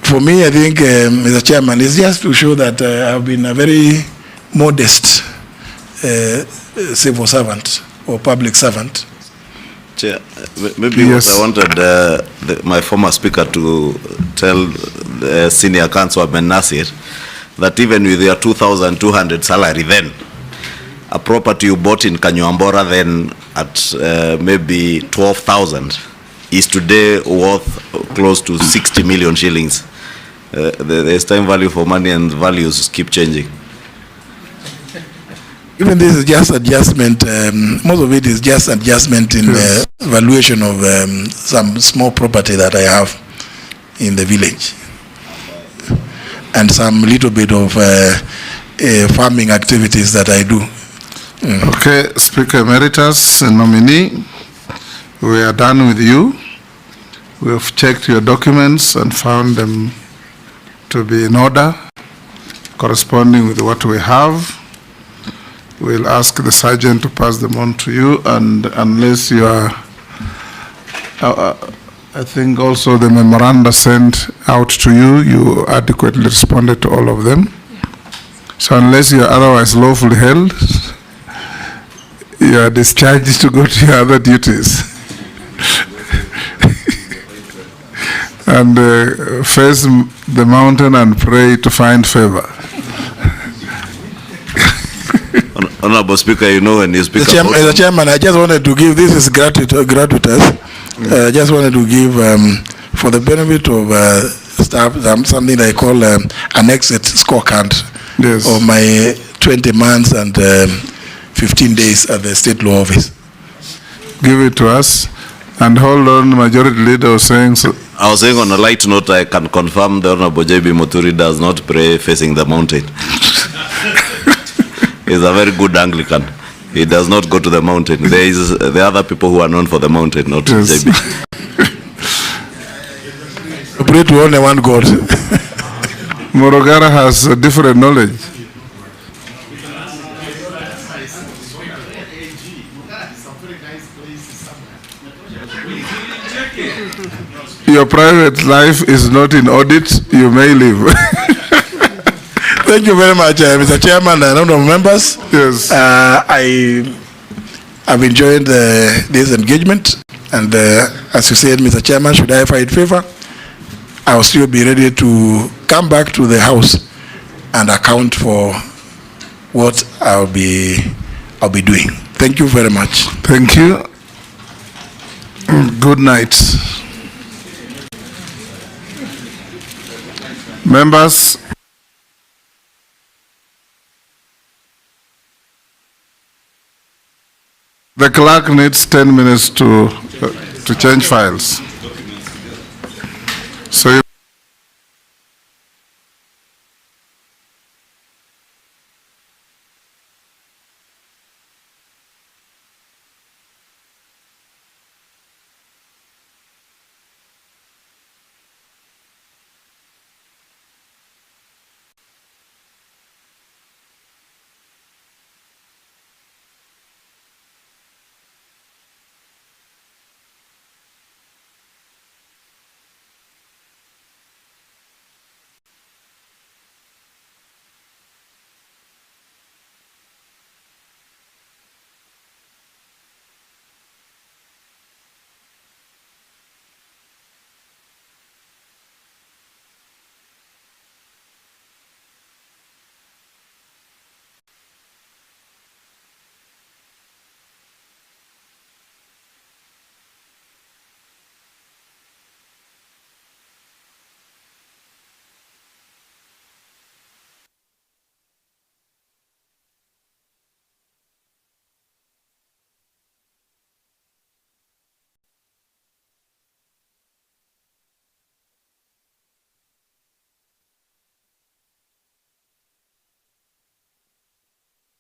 Speaker 2: for me, I think, Mr. Chairman, it's just to show that I've been a very modest civil servant or public servant.
Speaker 3: Chair, maybe
Speaker 1: yes.
Speaker 3: what I wanted my former speaker to tell the senior councilman Nasir that even with your 2,200 salary then, a property you bought in Kanyuambora then at maybe 12,000 is today worth close to 60 million shillings. There's time value for money and values keep changing.
Speaker 2: Even this is just adjustment, most of it is just adjustment in the valuation of some small property that I have in the village. And some little bit of farming activities that I do.
Speaker 1: Okay, Speaker Emeritus and nominee, we are done with you. We have checked your documents and found them to be in order, corresponding with what we have. We'll ask the sergeant to pass them on to you, and unless you are, I think also the memoranda sent out to you, you adequately responded to all of them. So unless you are otherwise lawfully held, you are discharged to go to your other duties. And face the mountain and pray to find favor.
Speaker 3: Honorable Speaker, you know when you speak
Speaker 2: Mr. Chairman, I just wanted to give, this is gratuitous. I just wanted to give, for the benefit of staff, something I call an exit scorecard of my 20 months and 15 days at the state law office.
Speaker 1: Give it to us. And hold on, Majority Leader was saying so.
Speaker 3: I was saying on a light note, I can confirm the Honorable J.B. Muturi does not pray facing the mountain. He's a very good Anglican. He does not go to the mountain. There are other people who are known for the mountain, not J.B.
Speaker 2: Pray to only one God.
Speaker 1: Morogara has a different knowledge. Your private life is not in audit, you may leave.
Speaker 2: Thank you very much, Mr. Chairman and honorable members.
Speaker 1: Yes.
Speaker 2: I've enjoyed this engagement, and as you said, Mr. Chairman, should I find favor, I'll still be ready to come back to the House and account for what I'll be doing. Thank you very much.
Speaker 1: Thank you. Good night. Members, the clerk needs 10 minutes to change files. So